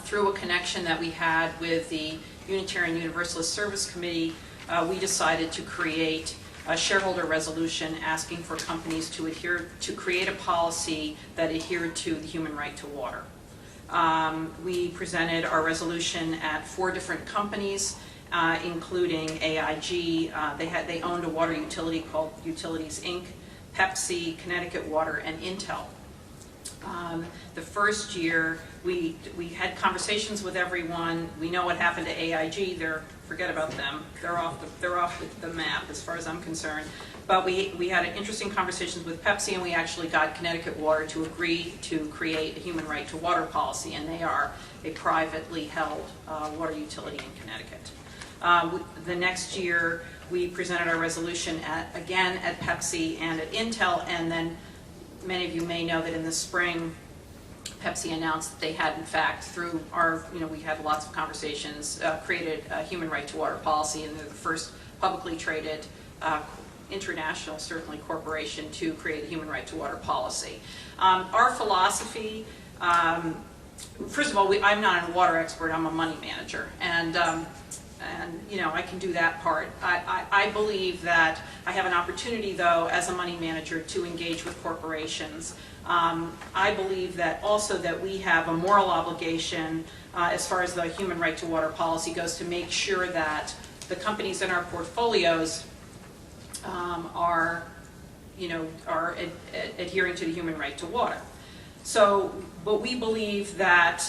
J: through a connection that we had with the Unitarian Universalist Service Committee, we decided to create a shareholder resolution asking for companies to create a policy that adhered to the human right to water. We presented our resolution at 4 different companies, including AIG. They owned a water utility called Utilities Inc., Pepsi, Connecticut Water, and Intel. The first year, we had conversations with everyone. We know what happened to AIG. Forget about them. They're off the map as far as I'm concerned. But we had interesting conversations with Pepsi, and we actually got Connecticut Water to agree to create a human right to water policy, and they are a privately held water utility in Connecticut. The next year, we presented our resolution again at Pepsi and at Intel, and then many of you may know that in the spring, Pepsi announced that they had, in fact, through our, we had lots of conversations, created a human right to water policy, and they're the first publicly traded international, certainly, corporation to create a human right to water policy. Our philosophy, first of all, I'm not a water expert, I'm a money manager, and I can do that part. I believe that I have an opportunity, though, as a money manager to engage with corporations. I believe that also that we have a moral obligation as far as the human right to water policy goes to make sure that the companies in our portfolios are adhering to the human right to water. But we believe that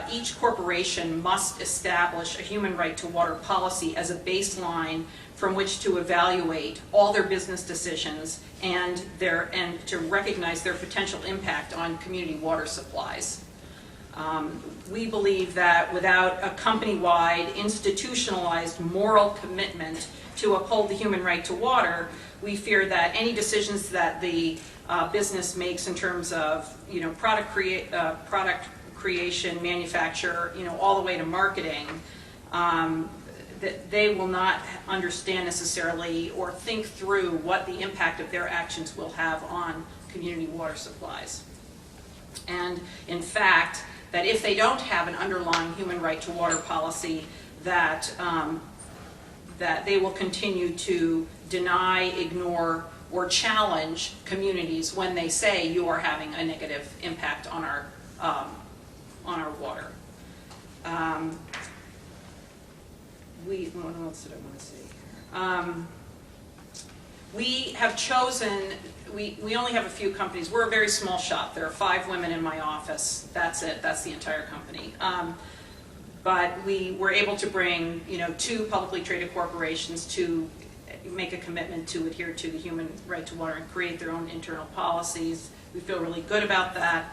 J: each corporation must establish a human right to water policy as a baseline from which to evaluate all their business decisions and to recognize their potential impact on community water supplies. We believe that without a company-wide, institutionalized moral commitment to uphold the human right to water, we fear that any decisions that the business makes in terms of product creation, manufacture, all the way to marketing, that they will not understand necessarily or think through what the impact of their actions will have on community water supplies. And in fact, that if they don't have an underlying human right to water policy, that they will continue to deny, ignore, or challenge communities when they say you are having a negative impact on our water. What else did I want to say? We have chosen, we only have a few companies. We're a very small shop. There are 5 women in my office. That's it. That's the entire company. But we were able to bring 2 publicly traded corporations to make a commitment to adhere to the human right to water and create their own internal policies. We feel really good about that.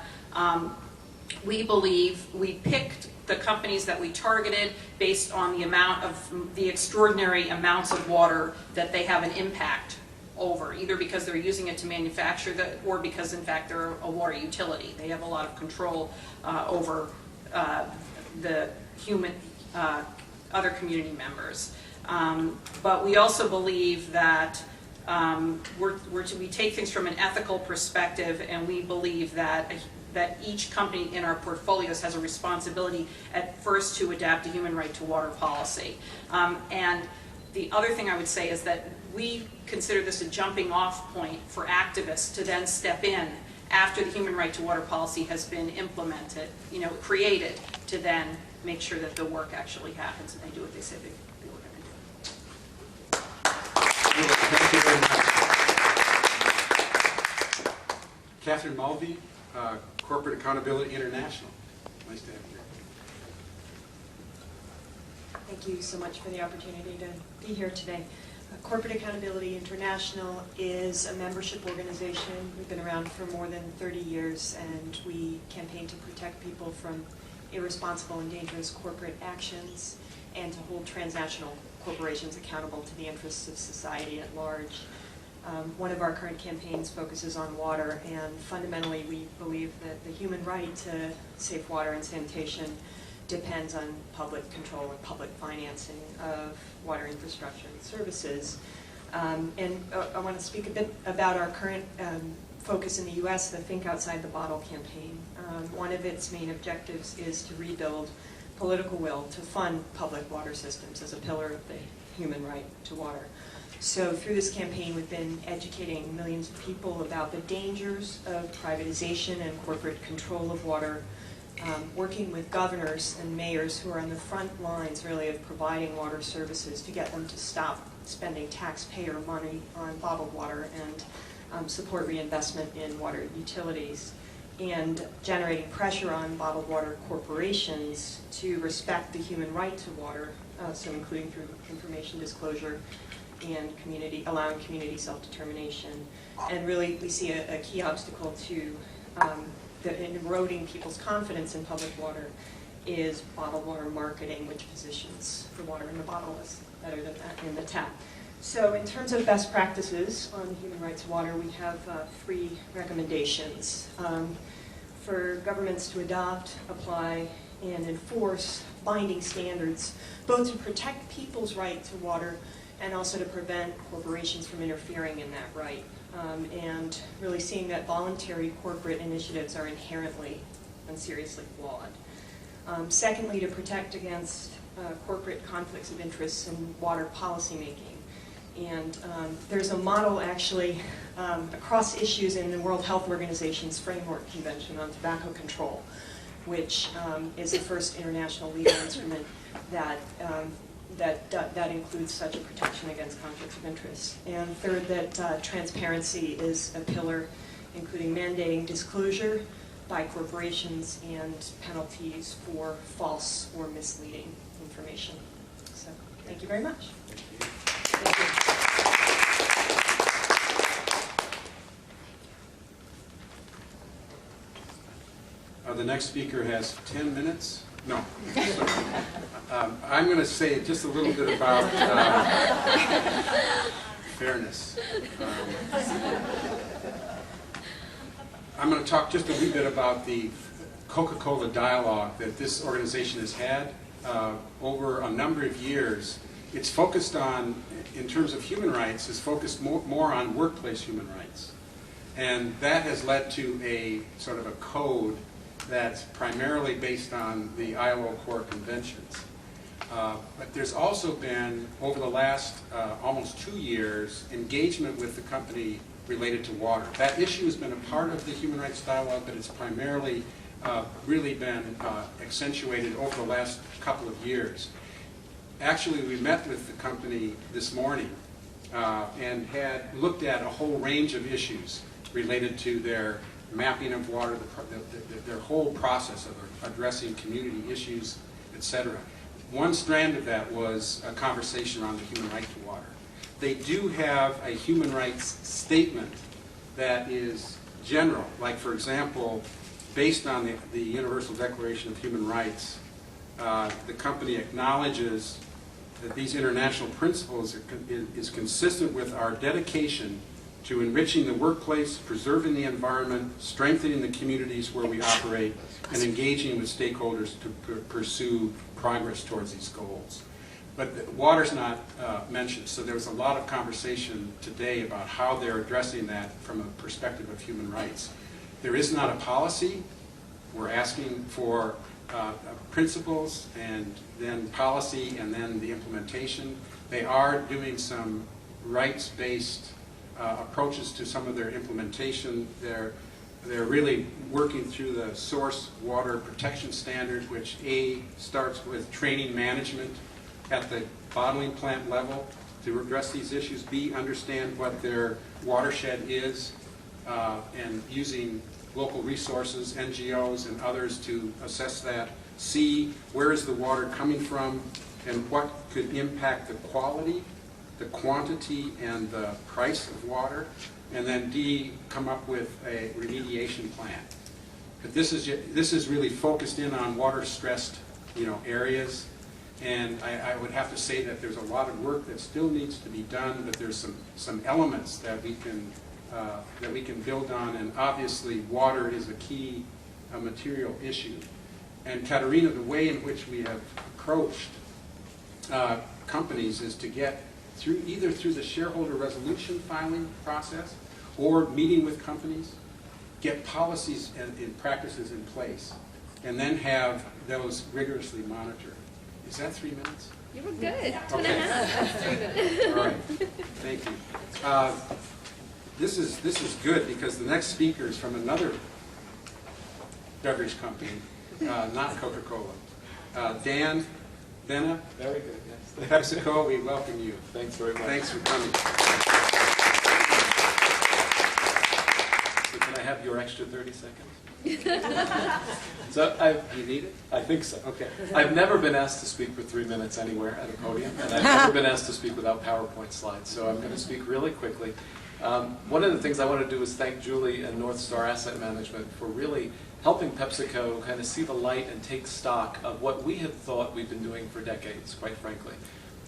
J: we believe we picked the companies that we targeted based on the extraordinary amounts of water that they have an impact over, either because they're using it to manufacture or because in fact they're a water utility. They have a lot of control over the other community members. But we also believe that we take things from an ethical perspective, and we believe that each company in our portfolios has a responsibility at first to adapt a human right to water policy. And the other thing I would say is that we consider this a jumping off point for activists to then step in after the human right to water policy has been implemented, created, to then make sure that the work actually happens and they do what they say they were going to do.
D: Thank you very much. Catherine Mulvey, Corporate Accountability International. Nice to have you here.
K: Thank you so much for the opportunity to be here today. Corporate Accountability International is a membership organization. We've been around for more than 30 years, and we campaign to protect people from irresponsible and dangerous corporate actions and to hold transnational corporations accountable to the interests of society at large. One of our current campaigns focuses on water, and fundamentally we believe that the human right to safe water and sanitation depends on public control and public financing of water infrastructure and services. And I want to speak a bit about our current focus in the U.S., the Think Outside the Bottle campaign. One of its main objectives is to rebuild political will to fund public water systems as a pillar of the human right to water. So through this campaign, we've been educating millions of people about the dangers of privatization and corporate control of water, working with governors and mayors who are on the front lines, really, of providing water services to get them to stop spending taxpayer money on bottled water and support reinvestment in water utilities, and generating pressure on bottled water corporations to respect the human right to water, so including through information disclosure and allowing community self-determination. And really, we see a key obstacle to eroding people's confidence in public water is bottled water marketing, which positions the water in the bottle as better than that in the tap. So in terms of best practices on human rights to water, we have 3 recommendations. For governments to adopt, apply, and enforce binding standards, both to protect people's right to water and also to prevent corporations from interfering in that right. And really seeing that voluntary corporate initiatives are inherently and seriously flawed. Secondly, to protect against corporate conflicts of interest in water policymaking. And there's a model actually across issues in the World Health Organization's Framework Convention on Tobacco Control, which is the first international legal instrument that includes such a protection against conflicts of interest. And third, that transparency is a pillar, including mandating disclosure by corporations and penalties for false or misleading information. So, thank you very much. Thank you.
D: The next speaker has 10 minutes. No. I'm going to say just a little bit about fairness. I'm going to talk just a little bit about the Coca-Cola dialogue that this organization has had over a number of years. It's focused on, in terms of human rights, is focused more on workplace human rights. And that has led to a sort of a code that's primarily based on the ILO core conventions. But there's also been, over the last almost 2 years, engagement with the company related to water. That issue has been a part of the human rights dialogue, but it's primarily really been accentuated over the last couple of years. Actually, we met with the company this morning and had looked at a whole range of issues related to their mapping of water, their whole process of addressing community issues, etc. One strand of that was a conversation around the human right to water. They do have a human rights statement that is general. Like, for example, based on the Universal Declaration of Human Rights, the company acknowledges that these international principles is consistent with our dedication to enriching the workplace, preserving the environment, strengthening the communities where we operate, and engaging with stakeholders to pursue progress towards these goals. But water's not mentioned, so there was a lot of conversation today about how they're addressing that from a perspective of human rights. There is not a policy. We're asking for principles and then policy and then the implementation. They are doing some rights-based approaches to some of their implementation. They're really working through the source water protection standard, which starts with training management at the bottling plant level to address these issues. B, understand what their watershed is and using local resources, NGOs, and others to assess that. C, where is the water coming from and what could impact the quality, the quantity, and the price of water. And then D, come up with a remediation plan. But this is really focused in on water-stressed, areas. And I would have to say that there's a lot of work that still needs to be done, but there's some elements that we can build on. And obviously, water is a key material issue. And Catarina, the way in which we have approached companies is to get either through the shareholder resolution filing process or meeting with companies, get policies and practices in place, and then have those rigorously monitored. Is that 3 minutes?
L: You were good.
D: Okay. All right. Thank you. This is good because the next speaker is from another beverage company, not Coca-Cola. Dan Benna.
M: Very good, yes.
D: PepsiCo, we welcome you.
M: Thanks very much.
D: Thanks for coming.
M: So can I have your extra 30 seconds? So
D: You need it?
M: I think so.
D: Okay.
M: I've never been asked to speak for 3 minutes anywhere at a podium, and I've never been asked to speak without PowerPoint slides, so I'm going to speak really quickly. One of the things I want to do is thank Julie and North Star Asset Management for really helping PepsiCo kind of see the light and take stock of what we had thought we've been doing for decades, quite frankly.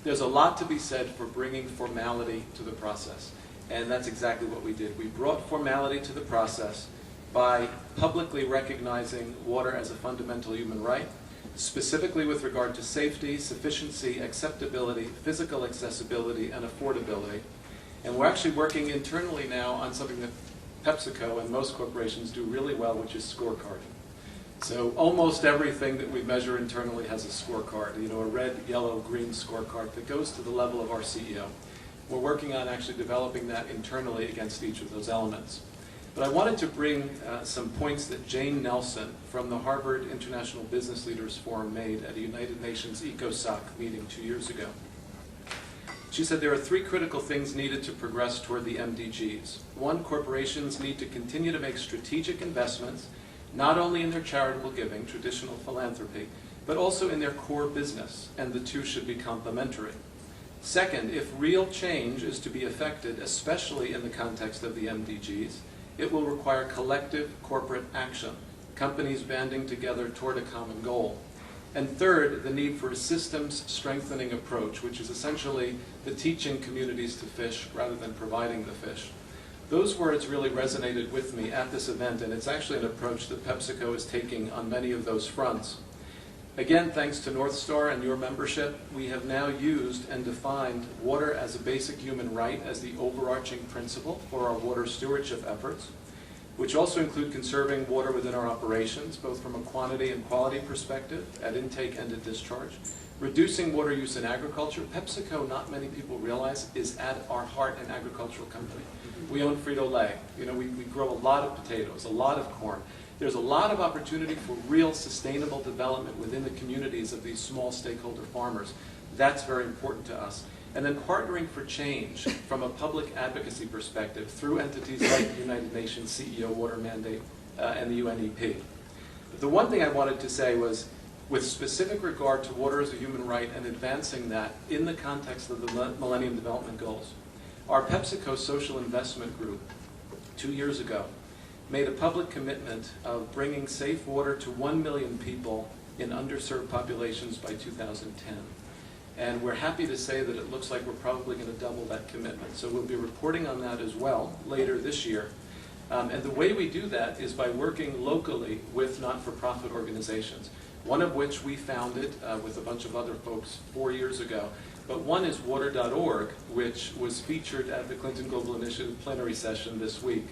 M: There's a lot to be said for bringing formality to the process, and that's exactly what we did. We brought formality to the process by publicly recognizing water as a fundamental human right, specifically with regard to safety, sufficiency, acceptability, physical accessibility, and affordability. And we're actually working internally now on something that PepsiCo and most corporations do really well, which is scorecarding. So almost everything that we measure internally has a scorecard, a red, yellow, green scorecard that goes to the level of our CEO. We're working on actually developing that internally against each of those elements. But I wanted to bring some points that Jane Nelson from the Harvard International Business Leaders Forum made at a United Nations ECOSOC meeting 2 years ago. She said there are 3 critical things needed to progress toward the MDGs. 1, corporations need to continue to make strategic investments, not only in their charitable giving, traditional philanthropy, but also in their core business, and the 2 should be complementary. 2nd, if real change is to be effected, especially in the context of the MDGs, it will require collective corporate action, companies banding together toward a common goal. And 3rd, the need for a systems strengthening approach, which is essentially the teaching communities to fish rather than providing the fish. Those words really resonated with me at this event, and it's actually an approach that PepsiCo is taking on many of those fronts. Again, thanks to North Star and your membership, we have now used and defined water as a basic human right as the overarching principle for our water stewardship efforts, which also include conserving water within our operations, both from a quantity and quality perspective, at intake and at discharge. Reducing water use in agriculture. PepsiCo, not many people realize, is at our heart an agricultural company. We own Frito-Lay. We grow a lot of potatoes, a lot of corn. There's a lot of opportunity for real sustainable development within the communities of these small stakeholder farmers. That's very important to us. And then partnering for change from a public advocacy perspective through entities like the United Nations CEO Water Mandate and the UNEP. The one thing I wanted to say was, with specific regard to water as a human right and advancing that in the context of the Millennium Development Goals, our PepsiCo Social Investment Group 2 years ago made a public commitment of bringing safe water to 1 million people in underserved populations by 2010. And we're happy to say that it looks like we're probably going to double that commitment. So we'll be reporting on that as well later this year. And the way we do that is by working locally with not-for-profit organizations, one of which we founded with a bunch of other folks 4 years ago. But one is water.org, which was featured at the Clinton Global Initiative plenary session this week.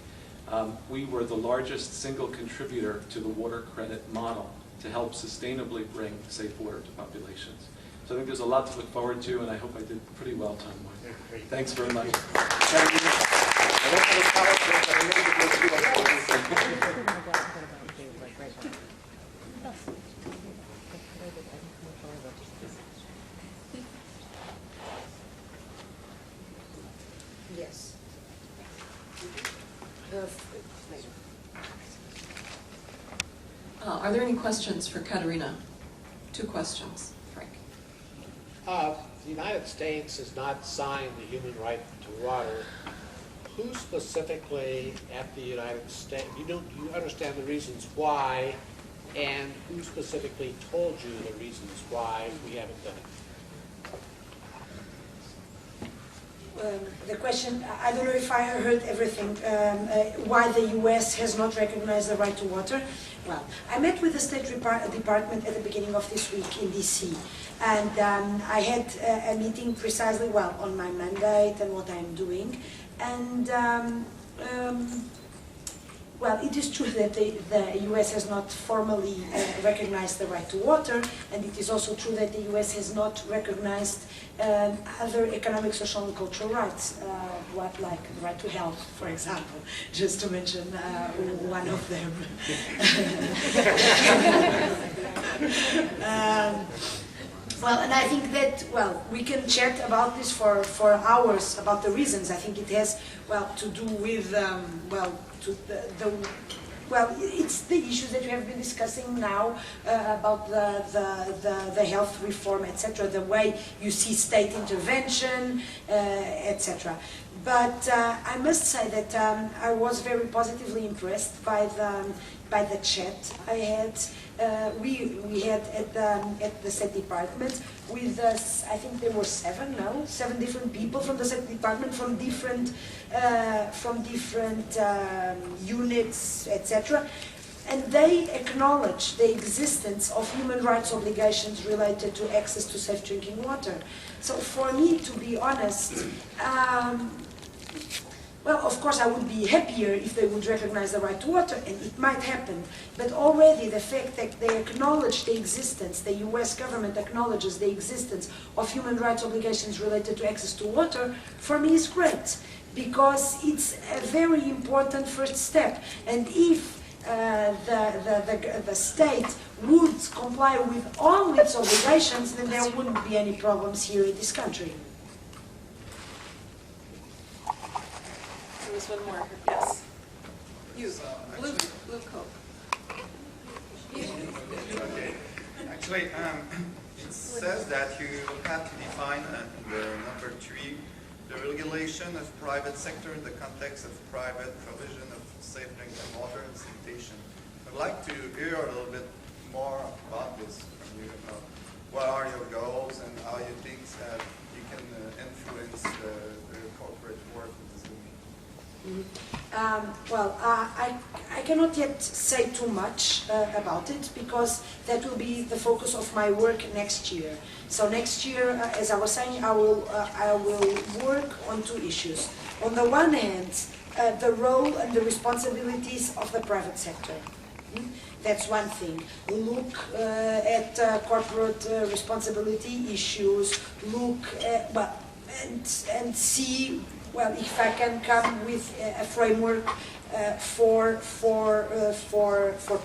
M: We were the largest single contributor to the water credit model to help sustainably bring safe water to populations. So I think there's a lot to look forward to, and I hope I did pretty well time-wise. Thanks very much.
B: Yes.
C: Are there any questions for Katarina? 2 questions. Frank.
L: The United States has not signed the human right to water. Who specifically at the United States, you understand the reasons why, and who specifically told you the reasons why we haven't done it?
B: The question, I don't know if I heard everything, why the US has not recognized the right to water. Well, I met with the State Department at the beginning of this week in DC, and I had a meeting precisely, well, on my mandate and what I'm doing, and well, it is true that the US has not formally recognized the right to water, and it is also true that the US has not recognized other economic, social, and cultural rights, like the right to health, for example, just to mention one of them. Well, and I think that, well, we can chat about this for hours, about the reasons. I think it has, well, to do with, well, well, it's the issues that we have been discussing now about the health reform, etc., the way you see state intervention, etc. But I must say that I was very positively impressed by the chat I had. We had at the State Department with us, I think there were 7 different people from the State Department, from different units, etc. And they acknowledge the existence of human rights obligations related to access to safe drinking water. So for me, to be honest, well, of course, I would be happier if they would recognize the right to water, and it might happen. But already the fact that they acknowledge the existence, the US government acknowledges the existence of human rights obligations related to access to water, for me is great, because it's a very important first step. And if the state would comply with all its obligations, then there wouldn't be any problems here in this country.
C: There's one more. Yes. You. Blue coat.
N: Okay. Actually, it says that you have to define in the number 3 the regulation of private sector in the context of private provision of safe drinking water and sanitation. I'd like to hear a little bit more about this from you. What are your goals and how you think that you can influence the corporate work that is doing?
B: Well, I cannot yet say too much about it, because that will be the focus of my work next year. So next year, as I was saying, I will work on 2 issues. On the one hand, the role and the responsibilities of the private sector. That's one thing. Look at corporate responsibility issues. Look at, well, and see, well, if I can come with a framework for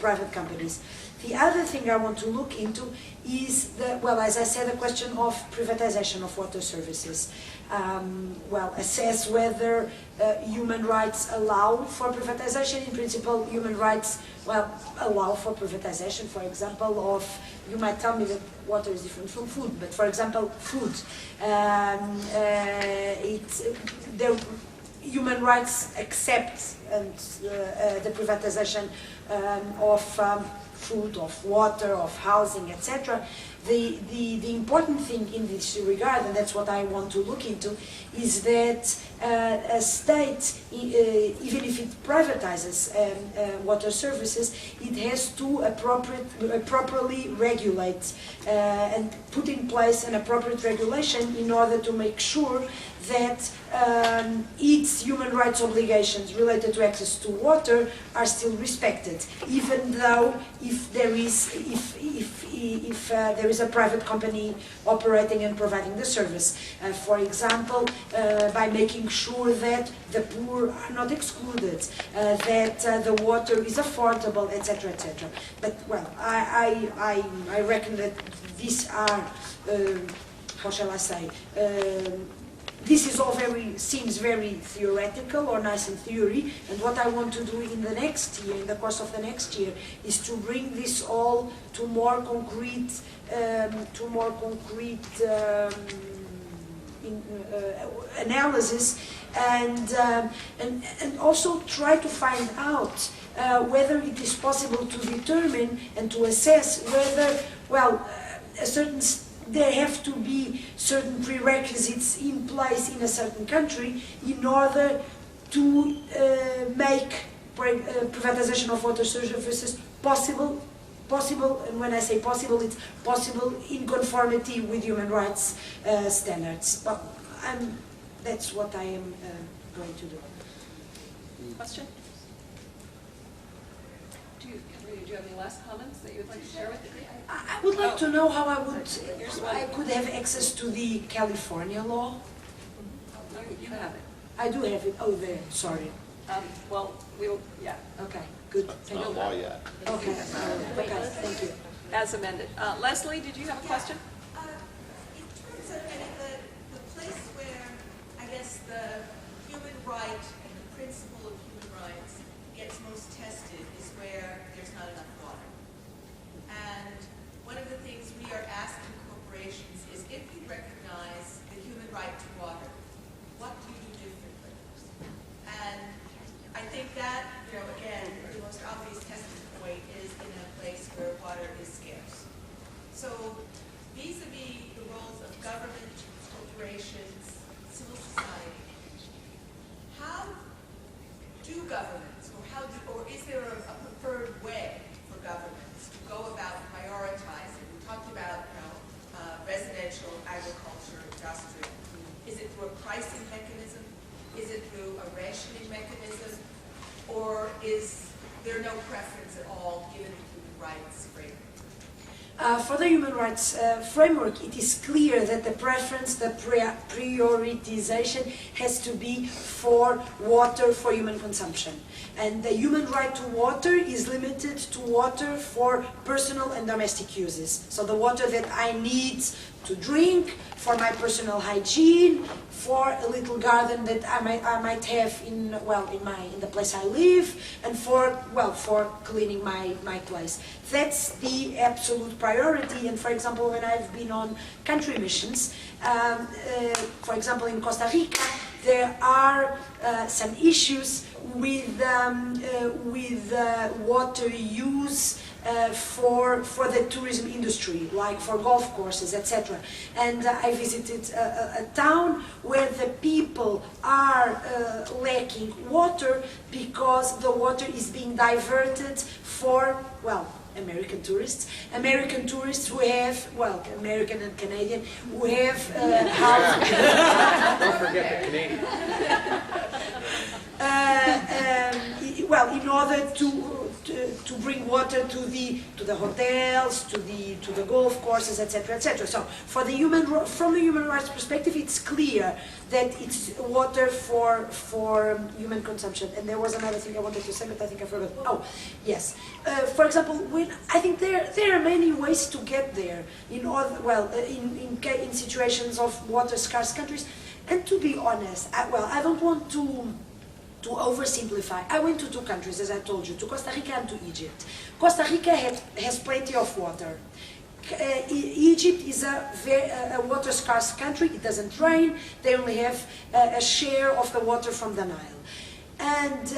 B: private companies. The other thing I want to look into is well, as I said, the question of privatization of water services. Well, assess whether human rights allow for privatization. In principle, human rights, well, allow for privatization, for example, of, you might tell me that water is different from food, but for example, food. human rights accept and the privatization of food, of water, of housing, etc. The important thing in this regard, and that's what I want to look into, is that a state, even if it privatizes water services, it has to properly regulate and put in place an appropriate regulation in order to make sure that its human rights obligations related to access to water are still respected, even though if there is a private company operating and providing the service. For example, by making sure that the poor are not excluded, that the water is affordable, etc., etc. But well, I reckon that these are, how shall I say? This is all seems very theoretical or nice in theory, and what I want to do in the next year, in the course of the next year, is to bring this all to more concrete, analysis, and also try to find out whether it is possible to determine and to assess whether, well, there have to be certain prerequisites in place in a certain country in order to make privatization of water services possible, and when I say possible, it's possible in conformity with human rights standards. But that's what I am going to do.
C: Question? Do you have any last comments that you would like to share with the group?
B: I would like to know how I could have access to the California law.
C: You have it.
B: I do have it. Oh, there. Sorry.
C: Well, we'll, yeah.
B: Okay, good. Thank you.
E: Not law yet.
B: Okay, okay, thank you.
C: As amended. Leslie, did you have a question?
O: In terms of the place where, I guess, the human right and the principle of human rights gets most tested is where there's not enough water. And one of the things we are asking corporations is, if you recognize the human right to water, what do you do differently? And I think that, again, the most obvious testing point is in a place where water is scarce. So vis-a-vis the roles of government, corporations, civil society, how do governments, or is there a preferred way for governments to go about prioritizing? We talked about residential, agriculture, industrial. Is it through a pricing mechanism? Is it through a rationing mechanism? Or is there no preference at all given the human rights framework?
B: For the human rights framework, it is clear that the preference, the prioritization has to be for water for human consumption. And the human right to water is limited to water for personal and domestic uses. So the water that I need to drink, for my personal hygiene, for a little garden that I might have in the place I live, and for cleaning my place. That's the absolute priority. And for example, when I've been on country missions, for example in Costa Rica, there are some issues with water use for the tourism industry, like for golf courses, etc. And I visited a town where the people are lacking water because the water is being diverted for, American tourists who have, American and Canadian, who have
L: Don't forget the Canadian.
B: in order to bring water to the hotels, to the golf courses, etc., etc. So, from the human rights perspective, it's clear that it's water for human consumption. And there was another thing I wanted to say, but I think I forgot. Oh, yes. For example, I think there are many ways to get there. In situations of water scarce countries, and to be honest, I don't want to oversimplify. I went to two countries, as I told you, to Costa Rica and to Egypt. Costa Rica has plenty of water. Egypt is a water scarce country. It doesn't rain. They only have a share of the water from the Nile. And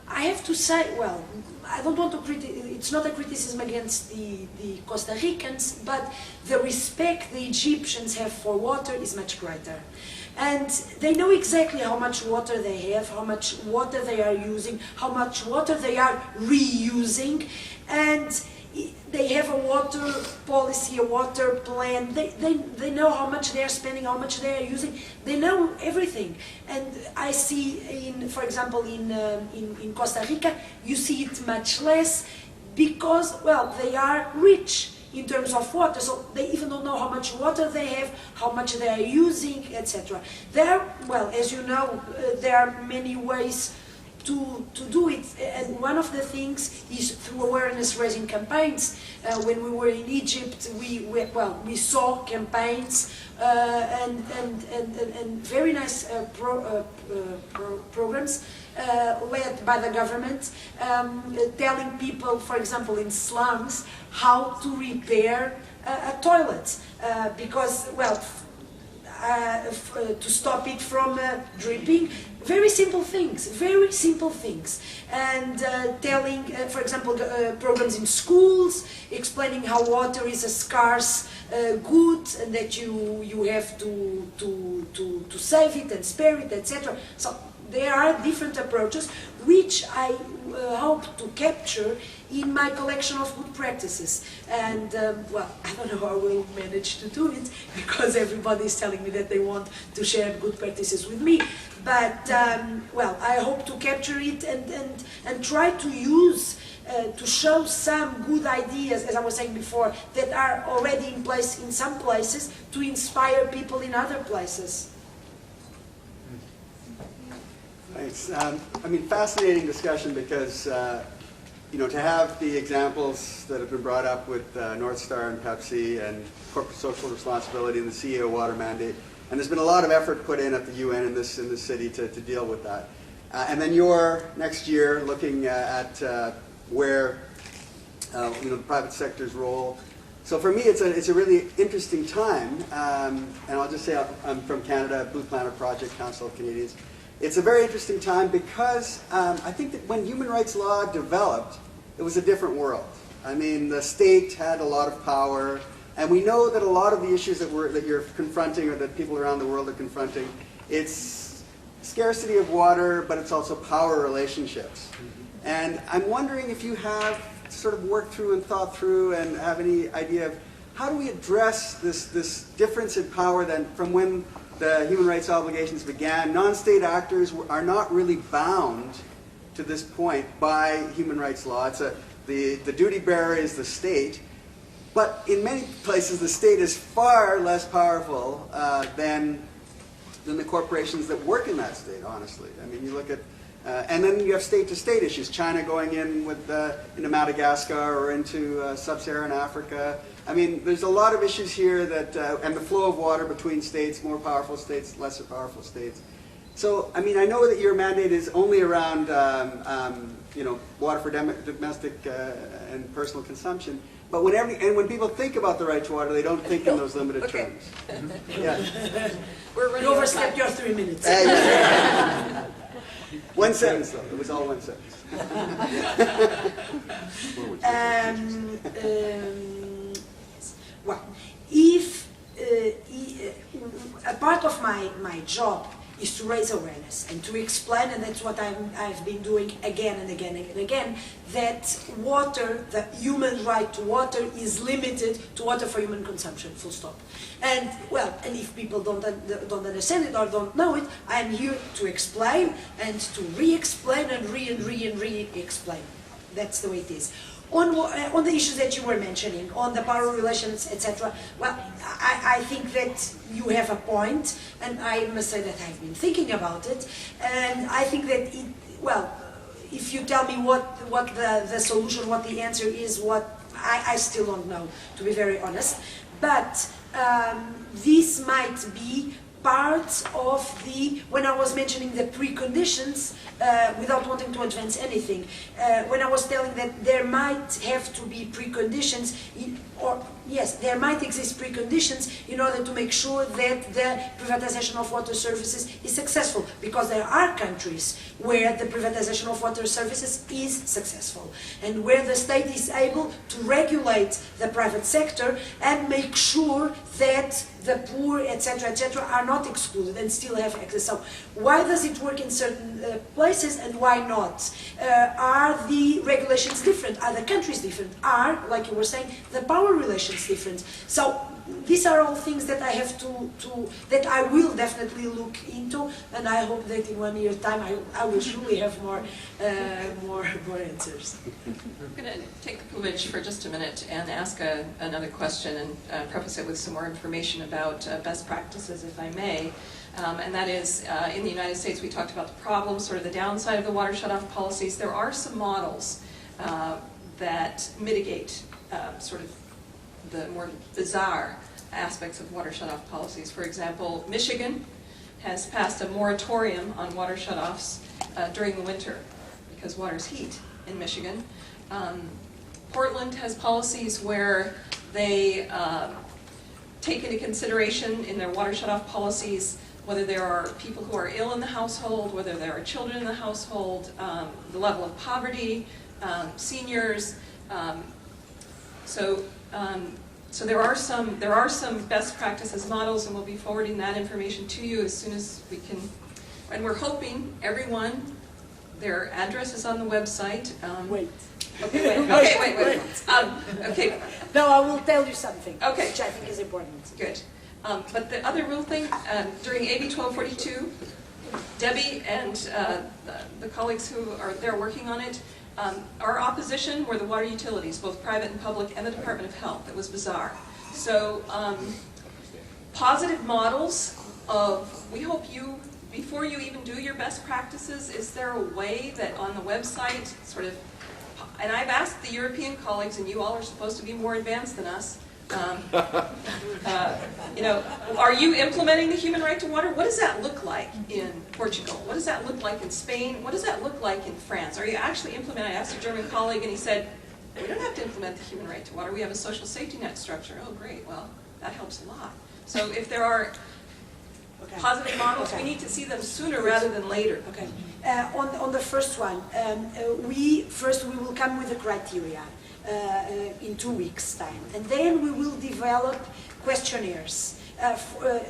B: I have to say, well, I don't want to it's not a criticism against the Costa Ricans, but the respect the Egyptians have for water is much greater. And they know exactly how much water they have, how much water they are using, how much water they are reusing, and they have a water policy, a water plan. They know how much they are spending, how much they are using. They know everything. And I see, for example, in Costa Rica, you see it much less because, well, they are rich in terms of water, so they even don't know how much water they have, how much they are using, etc. There, well, as you know, there are many ways to do it, and one of the things is through awareness-raising campaigns. When we were in Egypt, we saw campaigns and very nice programs led by the government, telling people, for example, in slums, how to repair a toilet, because, well, to stop it from dripping. Very simple things. And telling, for example, programs in schools, explaining how water is a scarce good and that you have to save it and spare it, etc. So there are different approaches which I hope to capture in my collection of good practices. And, well, I don't know how I will manage to do it because everybody is telling me that they want to share good practices with me. But, well, I hope to capture it and try to use, to show some good ideas, as I was saying before, that are already in place in some places to inspire people in other places.
P: Thanks. I mean, fascinating discussion because, you know, to have the examples that have been brought up with North Star and Pepsi and corporate social responsibility and the CEO water mandate, and there's been a lot of effort put in at the UN in this city to deal with that. And then you're next year looking at where you know, the private sector's role. So for me, it's a really interesting time. And I'll just say I'm from Canada, Blue Planet Project, Council of Canadians. It's a very interesting time because I think that when human rights law developed, it was a different world. I mean, the state had a lot of power, and we know that a lot of the issues that you're confronting or that people around the world are confronting, it's scarcity of water, but it's also power relationships. And I'm wondering if you have sort of worked through and thought through and have any idea of how do we address this difference in power then from when the human rights obligations began. Non-state actors are not really bound to this point by human rights law. It's the duty bearer is the state, but in many places the state is far less powerful than the corporations that work in that state, honestly. I mean, you look at, and then you have state-to-state issues. China going in with into Madagascar or into sub-Saharan Africa. I mean, there's a lot of issues here that, and the flow of water between states, more powerful states, lesser powerful states. So, I mean, I know that your mandate is only around, you know, water for domestic and personal consumption. But when people think about the right to water, they don't think in those limited terms. Yeah.
B: You overstepped your 3 minutes.
P: One sentence, though. It was all one sentence.
B: Well, if a part of my job is to raise awareness and to explain, and that's what I've been doing again and again and again, that water, the human right to water, is limited to water for human consumption, full stop. And, well, and if people don't understand it or don't know it, I'm here to explain and to re-explain and re-explain. That's the way it is. On the issues that you were mentioning, on the power relations, etc., well, I think that you have a point, and I must say that I've been thinking about it, and I think that if you tell me what the solution, what the answer is, I still don't know, to be very honest, but this might be part of when I was mentioning the preconditions, without wanting to advance anything, when I was telling that there might have to be preconditions, yes, there might exist preconditions in order to make sure that the privatization of water services is successful, because there are countries where the privatization of water services is successful, and where the state is able to regulate the private sector and make sure that the poor, etc., are not excluded and still have access. So why does it work in certain places and why not? Are the regulations different? Are the countries different? Are, like you were saying, the power relations different? So these are all things that I have that I will definitely look into, and I hope that in 1 year's time I will surely have more answers.
C: I'm going to take the privilege for just a minute and ask another question and preface it with some more information about best practices, if I may. And that is, in the United States, we talked about the problems, sort of the downside of the water shutoff policies. There are some models that mitigate sort of the more bizarre aspects of water shutoff policies. For example, Michigan has passed a moratorium on water shutoffs during the winter because water's heat in Michigan. Portland has policies where they take into consideration in their water shutoff policies whether there are people who are ill in the household, whether there are children in the household, the level of poverty, seniors. So there are some best practices models, and we'll be forwarding that information to you as soon as we can. And we're hoping everyone, their address is on the website.
B: Wait.
C: Okay, wait. Okay.
B: No, I will tell you something,
C: okay,
B: which I think is important.
C: Good. But the other real thing, during AB 1242, Debbie and the colleagues who are there working on it, our opposition were the water utilities, both private and public, and the Department of Health. It was bizarre. So positive models of, we hope you, before you even do your best practices, is there a way that on the website, sort of, and I've asked the European colleagues, and you all are supposed to be more advanced than us, you know, are you implementing the human right to water? What does that look like in Portugal? What does that look like in Spain? What does that look like in France? Are you actually implementing? I asked a German colleague and he said, we don't have to implement the human right to water. We have a social safety net structure. Oh, great. Well, that helps a lot. So if there are positive models, we need to see them sooner rather than later.
B: Okay. On the first one, we will come with the criteria. In 2 weeks' time, and then we will develop questionnaires,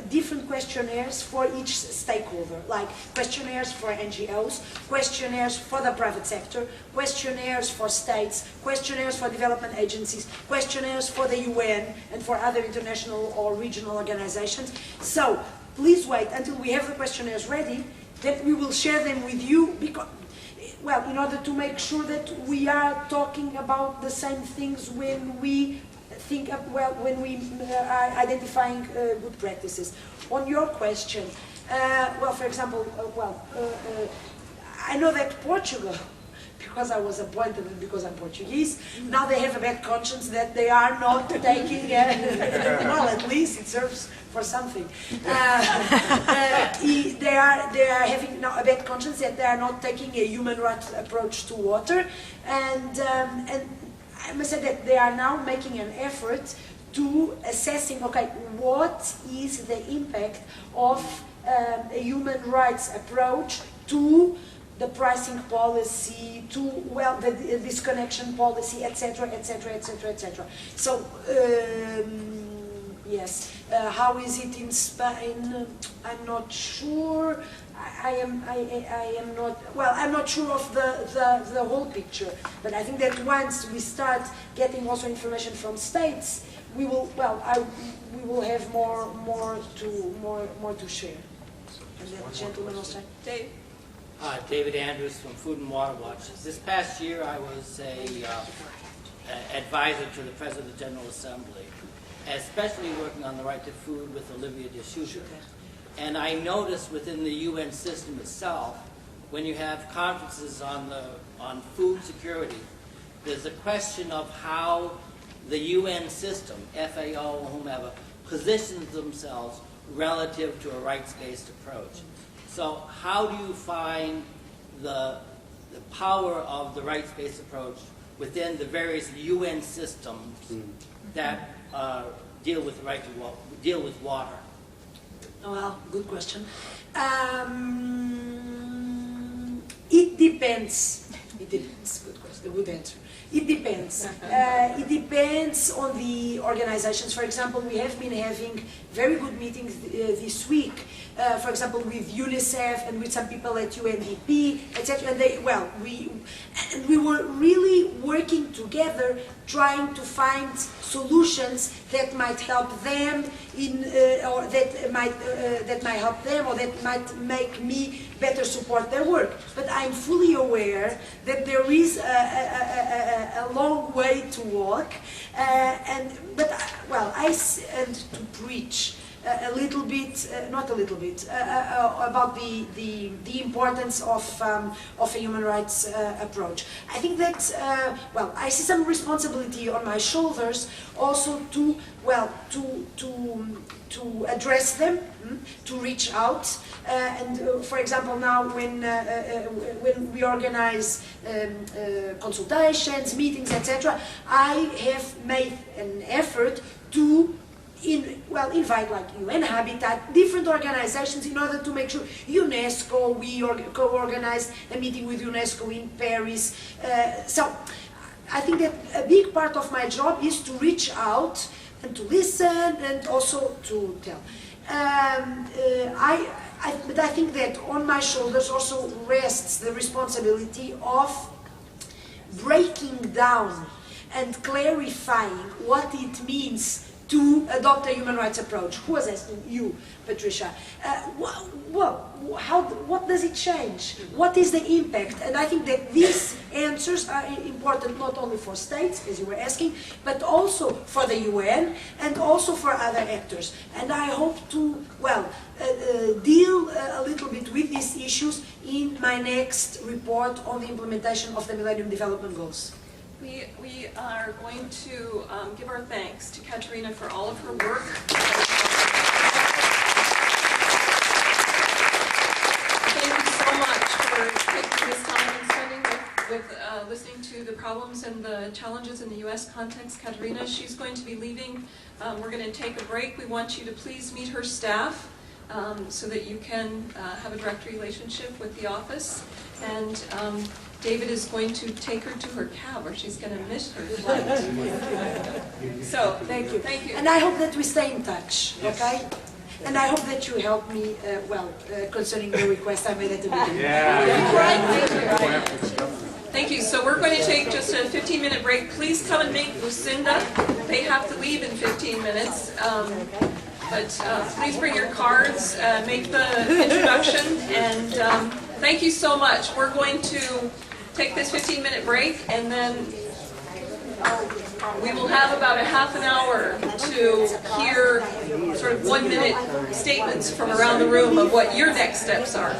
B: different questionnaires for each stakeholder, like questionnaires for NGOs, questionnaires for the private sector, questionnaires for states, questionnaires for development agencies, questionnaires for the UN and for other international or regional organizations. So please wait until we have the questionnaires ready, that we will share them with you, because, well, in order to make sure that we are talking about the same things when we think of, well, when we are identifying good practices. On your question, well, for example, I know that Portugal, because I was appointed and because I'm Portuguese, now they have a bad conscience that they are not taking, well, at least it serves for something. They are having now a bad conscience that they are not taking a human rights approach to water, and I must say that they are now making an effort to assessing, okay, what is the impact of a human rights approach to the pricing policy, to, well, the disconnection policy, etc., etc., etc., etc. So, yes, how is it in Spain? I'm not sure. I am not, well, I'm not sure of the whole picture, but I think that once we start getting also information from states, we will, well, we will have more to share. And that gentleman will start. Dave.
Q: David Andrews from Food and Water Watch. This past year I was an advisor to the President of the General Assembly, especially working on the right to food with Olivia de Souza. And I noticed within the UN system itself, when you have conferences on food security, there's a question of how the UN system, FAO, whomever, positions themselves relative to a rights-based approach. So how do you find the power of the rights-based approach within the various UN systems that deal with the right to deal with water?
B: Well, good question. It depends. It depends. Good question. Good answer. It depends. It depends on the organizations. For example, we have been having very good meetings this week. For example, with UNICEF and with some people at UNDP, etc. And we were really working together, trying to find solutions that might help them or that might help them, or that might make me better support their work. But I'm fully aware that there is a long way to walk, and to preach a little bit, not a little bit, about the importance of a human rights approach. I think that I see some responsibility on my shoulders also to address them, to reach out, and for example now when we organize consultations, meetings, etc., I have made an effort to invite like UN Habitat, different organizations in order to make sure UNESCO, we co-organized a meeting with UNESCO in Paris. So I think that a big part of my job is to reach out and to listen and also to tell. But I think that on my shoulders also rests the responsibility of breaking down and clarifying what it means to adopt a human rights approach. Who was asking? You, Patricia. What does it change? What is the impact? And I think that these answers are important not only for states, as you were asking, but also for the UN and also for other actors. And I hope to, deal a little bit with these issues in my next report on the implementation of the Millennium Development Goals.
C: We are going to give our thanks to Katrina for all of her work. Thank you so much for taking this time and spending with listening to the problems and the challenges in the U.S. context. Katrina, she's going to be leaving. We're going to take a break. We want you to please meet her staff so that you can have a direct relationship with the office. And David is going to take her to her cab, or she's going to miss her flight. So,
B: thank you.
C: Thank you.
B: And I hope that we stay in touch, okay? And I hope that you help me, concerning the request I made at the beginning.
C: Yeah. Thank you. So we're going to take just a 15-minute break. Please come and meet Lucinda. They have to leave in 15 minutes. But please bring your cards, make the introduction, and thank you so much. We're going to take this 15-minute break, and then we will have about a half an hour to hear sort of 1-minute statements from around the room of what your next steps are.